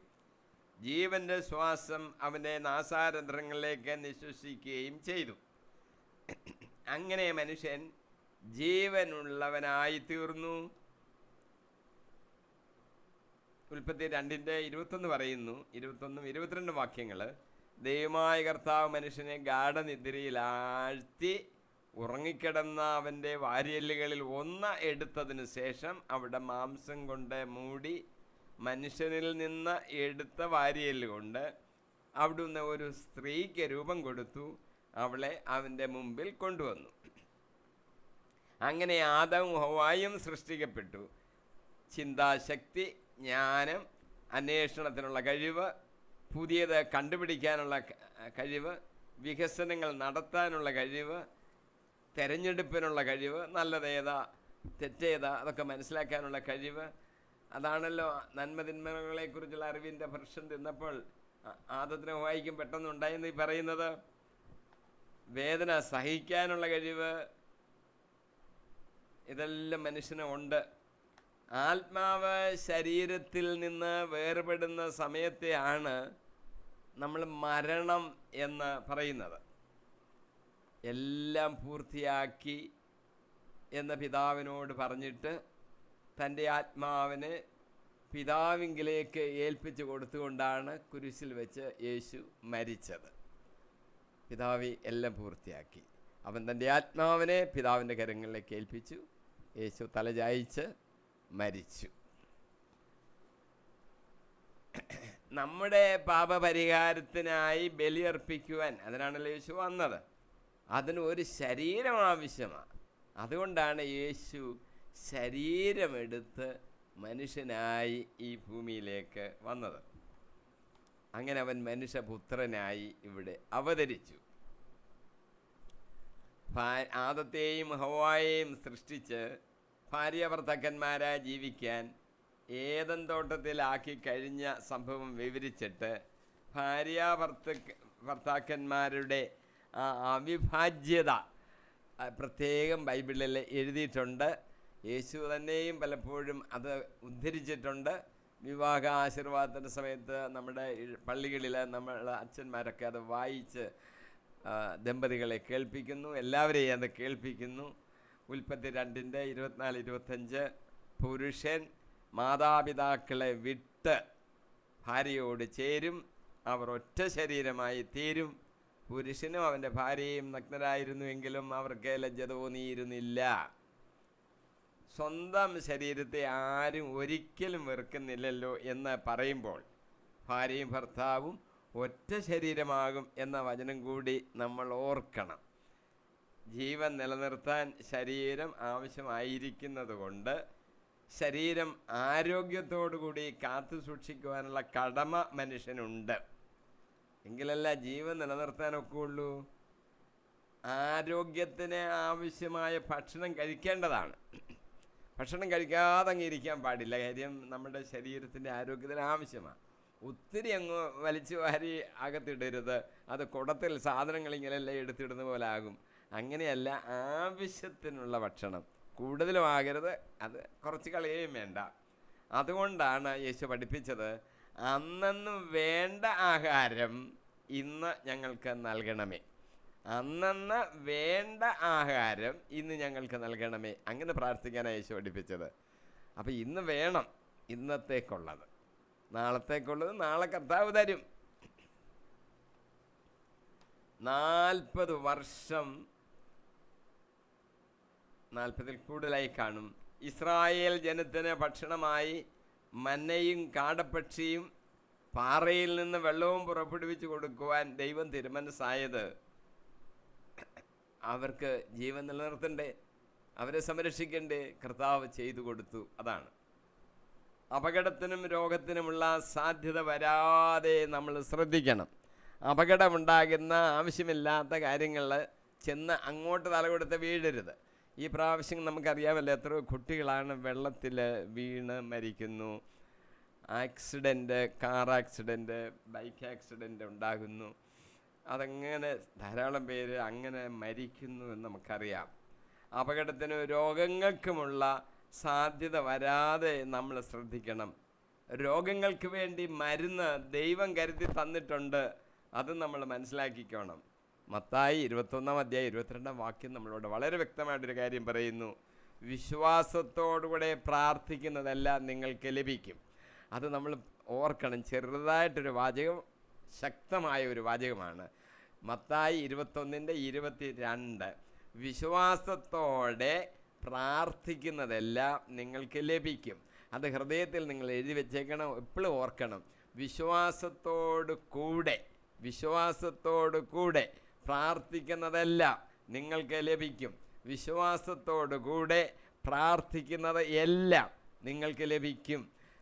ജീവൻ്റെ ശ്വാസം അവൻ്റെ നാസാരന്ധ്രങ്ങളിലേക്ക് നിശ്വസിക്കുകയും ചെയ്തു. അങ്ങനെ മനുഷ്യൻ ജീവനുള്ളവനായി തീർന്നു. ഉൽപ്പത്തി 2:21 പറയുന്നു, 21, 22 വാക്യങ്ങൾ. ദൈവമായ കർത്താവ് മനുഷ്യനെ ഗാഢനിദ്രയിൽ ആഴ്ത്തി ഉറങ്ങിക്കിടന്ന അവൻ്റെ വാരിയെല്ലുകളിൽ ഒന്ന് എടുത്തതിന് ശേഷം അവിടെ മാംസം കൊണ്ട് മൂടി മനുഷ്യനിൽ നിന്ന് എടുത്ത വാരിയെല്ല് കൊണ്ട് അവിടുന്ന് ഒരു സ്ത്രീക്ക് രൂപം കൊടുത്തു അവളെ അവൻ്റെ മുമ്പിൽ കൊണ്ടുവന്നു. അങ്ങനെ ആദവും ഹവ്വായും സൃഷ്ടിക്കപ്പെട്ടു. ചിന്താശക്തി, ജ്ഞാനം, അന്വേഷണത്തിനുള്ള കഴിവ്, പുതിയത് കണ്ടുപിടിക്കാനുള്ള കഴിവ്, വികസനങ്ങൾ നടത്താനുള്ള കഴിവ്, തിരഞ്ഞെടുപ്പിനുള്ള കഴിവ്, നല്ലതേതാ തെറ്റേതാ അതൊക്കെ മനസ്സിലാക്കാനുള്ള കഴിവ്. അതാണല്ലോ നന്മതിന്മകളെക്കുറിച്ചുള്ള അറിവിൻ്റെ ഭക്ഷണം തിന്നപ്പോൾ ആദത്തിനും ഹവ്വായ്ക്കും പെട്ടെന്നുണ്ടായെന്ന് ഈ പറയുന്നത്. വേദന സഹിക്കാനുള്ള കഴിവ്, ഇതെല്ലാം മനുഷ്യനുണ്ട്. ആത്മാവ് ശരീരത്തിൽ നിന്ന് വേർപെടുന്ന സമയത്തെയാണ് നമ്മൾ മരണം എന്ന് പറയുന്നത്. എല്ലാം പൂർത്തിയാക്കി എന്ന പിതാവിനോട് പറഞ്ഞിട്ട് തൻ്റെ ആത്മാവിനെ പിതാവിങ്കിലേക്ക് ഏൽപ്പിച്ചു കൊടുത്തുകൊണ്ടാണ് കുരിശിൽ വെച്ച് യേശു മരിച്ചത്. പിതാവ് എല്ലാം പൂർത്തിയാക്കി. അവൻ തൻ്റെ ആത്മാവിനെ പിതാവിൻ്റെ കരങ്ങളിലേക്ക് ഏൽപ്പിച്ചു. യേശു തലചായിച്ച് മരിച്ചു. നമ്മുടെ പാപപരിഹാരത്തിനായി ബലിയർപ്പിക്കുവാൻ അതിനാണല്ലോ യേശു വന്നത്. അതിന് ഒരു ശരീരം ആവശ്യമാണ്. അതുകൊണ്ടാണ് യേശു ശരീരമെടുത്ത് മനുഷ്യനായി ഈ ഭൂമിയിലേക്ക് വന്നത്. അങ്ങനെ അവൻ മനുഷ്യപുത്രനായി ഇവിടെ അവതരിച്ചു. ആദത്തെയും ഹവ്വായെയും സൃഷ്ടിച്ച് ഭാര്യാഭർത്താക്കന്മാരായി ജീവിക്കാൻ ഏദൻ തോട്ടത്തിലാക്കി കഴിഞ്ഞ സംഭവം വിവരിച്ചിട്ട് ഭർത്താക്കന്മാരുടെ ആ അവിഭാജ്യത പ്രത്യേകം ബൈബിളിൽ എഴുതിയിട്ടുണ്ട്. യേശു തന്നെയും പലപ്പോഴും അത് ഉദ്ധരിച്ചിട്ടുണ്ട്. വിവാഹ ആശീർവാദത്തിൻ്റെ സമയത്ത് നമ്മുടെ പള്ളികളിൽ നമ്മൾ അച്ഛന്മാരൊക്കെ അത് വായിച്ച് ദമ്പതികളെ കേൾപ്പിക്കുന്നു, എല്ലാവരെയും അത് കേൾപ്പിക്കുന്നു. ഉൽപ്പത്തി 2:24-25 പുരുഷൻ മാതാപിതാക്കളെ വിട്ട് ഭാര്യയോട് ചേരും, അവർ ഒറ്റ ശരീരമായി തീരും. പുരുഷനും അവൻ്റെ ഭാര്യയും നഗ്നരായിരുന്നുവെങ്കിലും അവർക്ക് ലജ്ജ തോന്നിയിരുന്നില്ല. സ്വന്തം ശരീരത്തെ ആരും ഒരിക്കലും വെറുക്കുന്നില്ലല്ലോ എന്ന് പറയുമ്പോൾ ഭാര്യയും ഭർത്താവും ഒറ്റ ശരീരമാകും എന്ന വചനം കൂടി നമ്മൾ ഓർക്കണം. ജീവൻ നിലനിർത്താൻ ശരീരം ആവശ്യമായിരിക്കുന്നത് കൊണ്ട് ശരീരം ആരോഗ്യത്തോടുകൂടി കാത്തു സൂക്ഷിക്കുവാനുള്ള കടമ മനുഷ്യനുണ്ട്. എങ്കിലല്ല ജീവൻ നിലനിർത്താനൊക്കെ ഉള്ളൂ. ആരോഗ്യത്തിന് ആവശ്യമായ ഭക്ഷണം കഴിക്കേണ്ടതാണ്. ഭക്ഷണം കഴിക്കാതെ അങ്ങ് ഇരിക്കാൻ പാടില്ല. കാര്യം നമ്മുടെ ശരീരത്തിൻ്റെ ആരോഗ്യത്തിന് ആവശ്യമാണ്. ഒത്തിരി അങ്ങ് വലിച്ചു വാരി അകത്തിടരുത്. അത് കുടത്തിൽ സാധനങ്ങൾ ഇങ്ങനെയല്ല എടുത്തിടുന്ന പോലെ ആകും. അങ്ങനെയല്ല, ആവശ്യത്തിനുള്ള ഭക്ഷണം, കൂടുതലും ആകരുത്, അത് കുറച്ച് കളയുകയും വേണ്ട. അതുകൊണ്ടാണ് യേശു പഠിപ്പിച്ചത്, അന്നന്ന് വേണ്ട ആഹാരം ഇന്ന് ഞങ്ങൾക്ക് നൽകണമേ. അന്നന്ന് വേണ്ട ആഹാരം ഇന്ന് ഞങ്ങൾക്ക് നൽകണമേ. അങ്ങനെ പ്രാർത്ഥിക്കാനാണ് യേശു പഠിപ്പിച്ചത്. അപ്പം ഇന്ന് വേണം, ഇന്നത്തേക്കുള്ളത്. നാളത്തേക്കുള്ളത് നാളെ കർത്താവ് തരും. 40 വർഷം, 40-ൽ കൂടുതലായി കാണും, ഇസ്രായേൽ ജനത്തിന് ഭക്ഷണമായി മന്നയും കാടപ്പക്ഷിയും പാറയിൽ നിന്ന് വെള്ളവും പുറപ്പെടുവിച്ച് കൊടുക്കുവാൻ ദൈവം തിരുമനസ്സായത് അവർക്ക് ജീവൻ നിലനിർത്തണ്ടേ, അവരെ സംരക്ഷിക്കണ്ടേ. കർത്താവ് ചെയ്തു കൊടുത്തു. അതാണ് അപകടത്തിനും രോഗത്തിനുമുള്ള സാധ്യത വരാതെ നമ്മൾ ശ്രദ്ധിക്കണം. അപകടമുണ്ടാകുന്ന ആവശ്യമില്ലാത്ത കാര്യങ്ങളിൽ ചെന്ന് അങ്ങോട്ട് തലകൊടുത്ത് വീഴരുത്. ഈ പ്രാവശ്യം നമുക്കറിയാമല്ലോ എത്രയോ കുട്ടികളാണ് വെള്ളത്തിൽ വീണ് മരിക്കുന്നു. Accident, car accident, bike accident ഉണ്ടാകുന്നു. അതങ്ങനെ ധാരാളം പേര് അങ്ങനെ മരിക്കുന്നു എന്ന് നമുക്കറിയാം. അപകടത്തിനും രോഗങ്ങൾക്കുമുള്ള സാധ്യത വരാതെ നമ്മൾ ശ്രദ്ധിക്കണം. രോഗങ്ങൾക്ക് വേണ്ടി മരുന്ന് ദൈവം കരുതി തന്നിട്ടുണ്ട്, അത് നമ്മൾ മനസ്സിലാക്കിക്കോണം. മത്തായി 21:22 നമ്മളോട് വളരെ വ്യക്തമായിട്ടൊരു കാര്യം പറയുന്നു: വിശ്വാസത്തോടുകൂടെ പ്രാർത്ഥിക്കുന്നതെല്ലാം നിങ്ങൾക്ക് ലഭിക്കും. അത് നമ്മൾ ഓർക്കണം. ചെറുതായിട്ടൊരു വാചകം, ശക്തമായ ഒരു വാചകമാണ്. മത്തായി 21:22 വിശ്വാസത്തോടെ പ്രാർത്ഥിക്കുന്നതെല്ലാം നിങ്ങൾക്ക് ലഭിക്കും. അത് ഹൃദയത്തിൽ നിങ്ങൾ എഴുതി വെച്ചേക്കണം, എപ്പോഴും ഓർക്കണം. വിശ്വാസത്തോടു കൂടെ പ്രാർത്ഥിക്കുന്നതെല്ലാം നിങ്ങൾക്ക് ലഭിക്കും. വിശ്വാസത്തോടു കൂടെ പ്രാർത്ഥിക്കുന്നത് എല്ലാം നിങ്ങൾക്ക് ലഭിക്കും.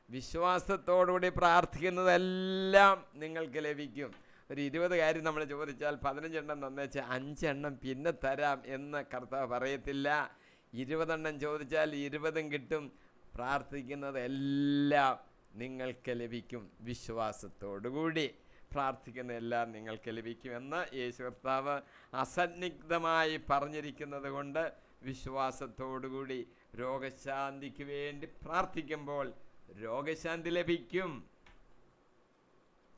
വിശ്വാസത്തോടുകൂടി പ്രാർത്ഥിക്കുന്നതെല്ലാം നിങ്ങൾക്ക് ലഭിക്കും. ഒരു 20 കാര്യം നമ്മൾ ചോദിച്ചാൽ 15 എണ്ണം തന്നേച്ച് 5 എണ്ണം പിന്നെ തരാം എന്ന് കർത്താവ് പറയത്തില്ല. 20 എണ്ണം ചോദിച്ചാൽ 20 കിട്ടും. പ്രാർത്ഥിക്കുന്നതെല്ലാം നിങ്ങൾക്ക് ലഭിക്കും. വിശ്വാസത്തോടുകൂടി പ്രാർത്ഥിക്കുന്നതെല്ലാം നിങ്ങൾക്ക് ലഭിക്കുമെന്ന് യേശു കർത്താവ് അസന്നിഗ്ധമായി പറഞ്ഞിരിക്കുന്നത് കൊണ്ട് വിശ്വാസത്തോടുകൂടി രോഗശാന്തിക്ക് വേണ്ടി പ്രാർത്ഥിക്കുമ്പോൾ രോഗശാന്തി ലഭിക്കും.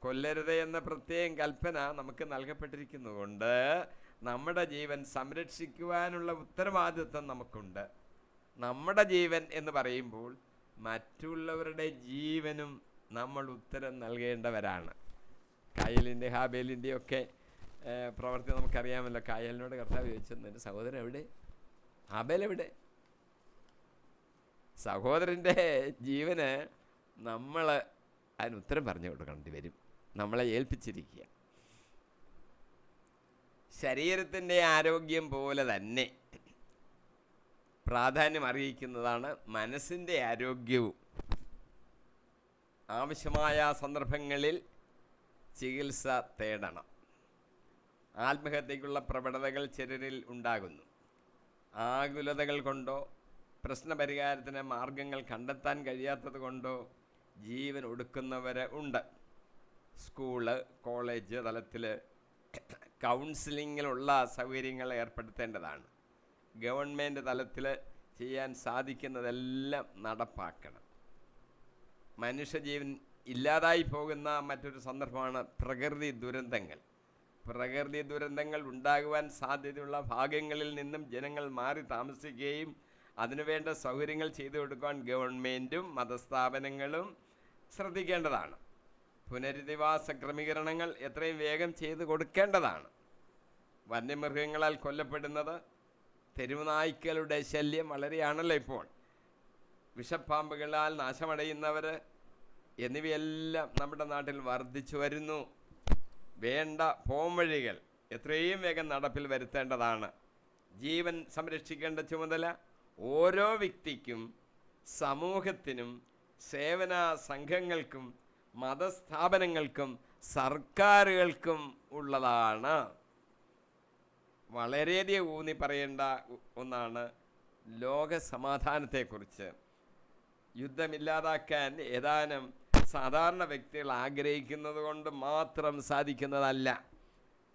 കൊല്ലരുത് എന്ന പ്രത്യേകം കൽപ്പന നമുക്ക് നൽകപ്പെട്ടിരിക്കുന്നതുകൊണ്ട് നമ്മുടെ ജീവൻ സംരക്ഷിക്കുവാനുള്ള ഉത്തരവാദിത്വം നമുക്കുണ്ട്. നമ്മുടെ ജീവൻ എന്ന് പറയുമ്പോൾ മറ്റുള്ളവരുടെ ജീവനും നമ്മൾ ഉത്തരം നൽകേണ്ടവരാണ്. കായലിൻ്റെ ഹാബേലിൻ്റെ ഒക്കെ പ്രവൃത്തി നമുക്കറിയാമല്ലോ. കായലിനോട് കർത്താവ് ചോദിച്ചത്, എൻ്റെ സഹോദരൻ എവിടെ? ഹാബേൽ എവിടെ? സഹോദരൻ്റെ ജീവന് നമ്മൾ അതിന് ഉത്തരം പറഞ്ഞു കൊടുക്കേണ്ടി വരും. നമ്മളെ ഏൽപ്പിച്ചിരിക്കുക. ശരീരത്തിൻ്റെ ആരോഗ്യം പോലെ തന്നെ പ്രാധാന്യം അറിയിക്കുന്നതാണ് മനസ്സിൻ്റെ ആരോഗ്യവും. ആവശ്യമായ സന്ദർഭങ്ങളിൽ ചികിത്സ തേടണം. ആത്മഹത്യക്കുള്ള പ്രവണതകൾ ചിലരിൽ ഉണ്ടാകുന്നു. ആകുലതകൾ കൊണ്ടോ പ്രശ്നപരിഹാരത്തിന് മാർഗങ്ങൾ കണ്ടെത്താൻ കഴിയാത്തത് കൊണ്ടോ ജീവൻ ഒടുക്കുന്നവർ ഉണ്ട്. സ്കൂള്, കോളേജ് തലത്തിൽ കൗൺസിലിങ്ങിലുള്ള സൗകര്യങ്ങൾ ഏർപ്പെടുത്തേണ്ടതാണ്. ഗവൺമെൻറ് തലത്തിൽ ചെയ്യാൻ സാധിക്കുന്നതെല്ലാം നടപ്പാക്കണം. മനുഷ്യജീവൻ ഇല്ലാതായി പോകുന്ന മറ്റൊരു സന്ദർഭമാണ് പ്രകൃതി ദുരന്തങ്ങൾ. പ്രകൃതി ദുരന്തങ്ങൾ ഉണ്ടാകുവാൻ സാധ്യതയുള്ള ഭാഗങ്ങളിൽ നിന്നും ജനങ്ങൾ മാറി താമസിക്കുകയും അതിനുവേണ്ട സൗകര്യങ്ങൾ ചെയ്തു കൊടുക്കുവാൻ ഗവൺമെൻറ്റും മതസ്ഥാപനങ്ങളും ശ്രദ്ധിക്കേണ്ടതാണ്. പുനരധിവാസ ക്രമീകരണങ്ങൾ എത്രയും വേഗം ചെയ്തു കൊടുക്കേണ്ടതാണ്. വന്യമൃഗങ്ങളാൽ കൊല്ലപ്പെടുന്നത്, തെരുവുനായ്ക്കളുടെ ശല്യം വളരെയാണല്ലോ ഇപ്പോൾ, വിഷപ്പാമ്പുകളാൽ നാശമടയുന്നവർ എന്നിവയെല്ലാം നമ്മുടെ നാട്ടിൽ വർദ്ധിച്ചു വരുന്നു. വേണ്ട പോംവഴികൾ എത്രയും വേഗം നടപ്പിൽ വരുത്തേണ്ടതാണ്. ജീവൻ സംരക്ഷിക്കേണ്ട ചുമതല ഓരോ വ്യക്തിക്കും, സമൂഹത്തിനും, സേവന സംഘങ്ങൾക്കും, മതസ്ഥാപനങ്ങൾക്കും, സർക്കാരുകൾക്കും ഉള്ളതാണ്. വളരെയധികം ഊന്നി പറയേണ്ട ഒന്നാണ് ലോക സമാധാനത്തെക്കുറിച്ച്. യുദ്ധമില്ലാതാക്കാൻ ഏതാനും സാധാരണ വ്യക്തികൾ ആഗ്രഹിക്കുന്നത് കൊണ്ട് മാത്രം സാധിക്കുന്നതല്ല.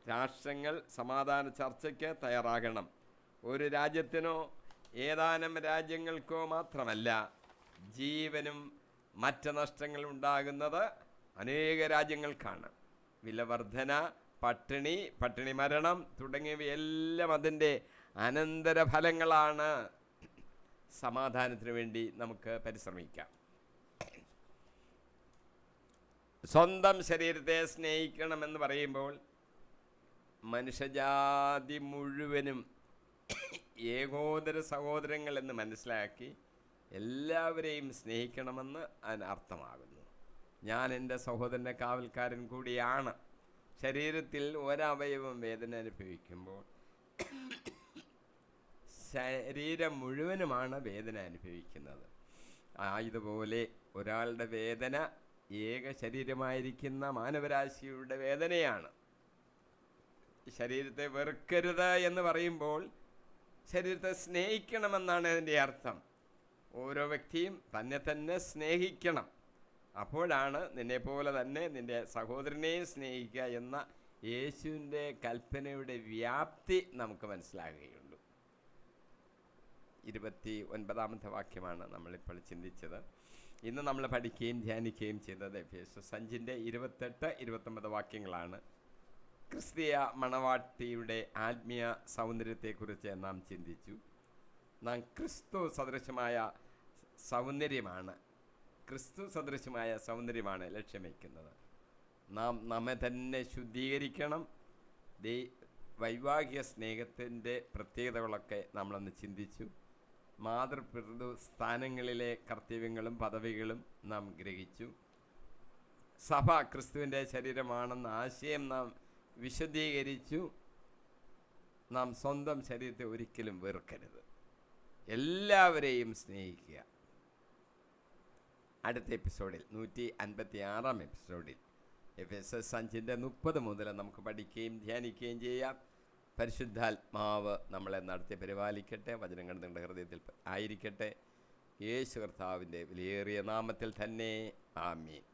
രാഷ്ട്രങ്ങൾ സമാധാന ചർച്ചയ്ക്ക് തയ്യാറാകണം. ഒരു രാജ്യത്തിനോ ഏതാനും രാജ്യങ്ങൾക്കോ മാത്രമല്ല, ജീവനും മറ്റ് നഷ്ടങ്ങൾ ഉണ്ടാകുന്നത് അനേക രാജ്യങ്ങൾക്കാണ്. വിലവർധന, പട്ടിണി മരണം തുടങ്ങിയവയെല്ലാം അതിൻ്റെ അനന്തരഫലങ്ങളാണ്. സമാധാനത്തിന് വേണ്ടി നമുക്ക് പരിശ്രമിക്കാം. സ്വന്തം ശരീരത്തെ സ്നേഹിക്കണമെന്ന് പറയുമ്പോൾ മനുഷ്യജാതി മുഴുവനും ഏകോദര സഹോദരങ്ങൾ എന്ന് മനസ്സിലാക്കി എല്ലാവരെയും സ്നേഹിക്കണമെന്ന് അതിന് അർത്ഥമാകുന്നു. ഞാൻ എൻ്റെ സഹോദരൻ്റെ കാവൽക്കാരൻ കൂടിയാണ്. ശരീരത്തിൽ ഒരവയവം വേദന അനുഭവിക്കുമ്പോൾ ശരീരം മുഴുവനുമാണ് വേദന അനുഭവിക്കുന്നത്. ഇതുപോലെ ഒരാളുടെ വേദന ഏക ശരീരമായിരിക്കുന്ന മാനവരാശിയുടെ വേദനയാണ്. ശരീരത്തെ വെറുക്കരുത് എന്ന് പറയുമ്പോൾ ശരീരത്തെ സ്നേഹിക്കണമെന്നാണ് അതിൻ്റെ അർത്ഥം. ഓരോ വ്യക്തിയും തന്നെ സ്നേഹിക്കണം. അപ്പോഴാണ് നിന്നെപ്പോലെ തന്നെ നിൻ്റെ സഹോദരനെയും സ്നേഹിക്കുക എന്ന യേശുവിൻ്റെ കൽപ്പനയുടെ വ്യാപ്തി നമുക്ക് മനസ്സിലാകുകയുള്ളൂ. 29 വാക്യമാണ് നമ്മളിപ്പോൾ ചിന്തിച്ചത്. ഇന്ന് നമ്മൾ പഠിക്കുകയും ധ്യാനിക്കുകയും ചെയ്തത് എഫേസ്യർ 5-ന്റെ 28-29 വാക്യങ്ങളാണ്. ക്രിസ്തീയ മണവാട്ടിയുടെ ആത്മീയ സൗന്ദര്യത്തെക്കുറിച്ച് നാം ചിന്തിച്ചു. നാം ക്രിസ്തു സദൃശമായ ലക്ഷ്യം വയ്ക്കുന്നത്. നാം നമ്മെ തന്നെ ശുദ്ധീകരിക്കണം. വൈവാഹിക സ്നേഹത്തിൻ്റെ പ്രത്യേകതകളൊക്കെ നമ്മളൊന്ന് ചിന്തിച്ചു. മാതൃപിതൃ സ്ഥാനങ്ങളിലെ കർത്തവ്യങ്ങളും പദവികളും നാം ഗ്രഹിച്ചു. സഭ ക്രിസ്തുവിൻ്റെ ശരീരമാണെന്ന ആശയം നാം വിശദീകരിച്ചു. നാം സ്വന്തം ശരീരത്തെ ഒരിക്കലും വെറുക്കരുത്, എല്ലാവരെയും സ്നേഹിക്കുക. അടുത്ത എപ്പിസോഡിൽ 156 എപ്പിസോഡിൽ എഫേസ്യർ 5-ന്റെ 30 മുതൽ നമുക്ക് പഠിക്കുകയും ധ്യാനിക്കുകയും ചെയ്യാം. പരിശുദ്ധാത്മാവ് നമ്മളെ നടത്തി പരിപാലിക്കട്ടെ. വചനങ്ങൾ നിങ്ങളുടെ ഹൃദയത്തിൽ ആയിരിക്കട്ടെ. യേശു കർത്താവിൻ്റെ വിലയേറിയ നാമത്തിൽ തന്നെ. ആമീൻ.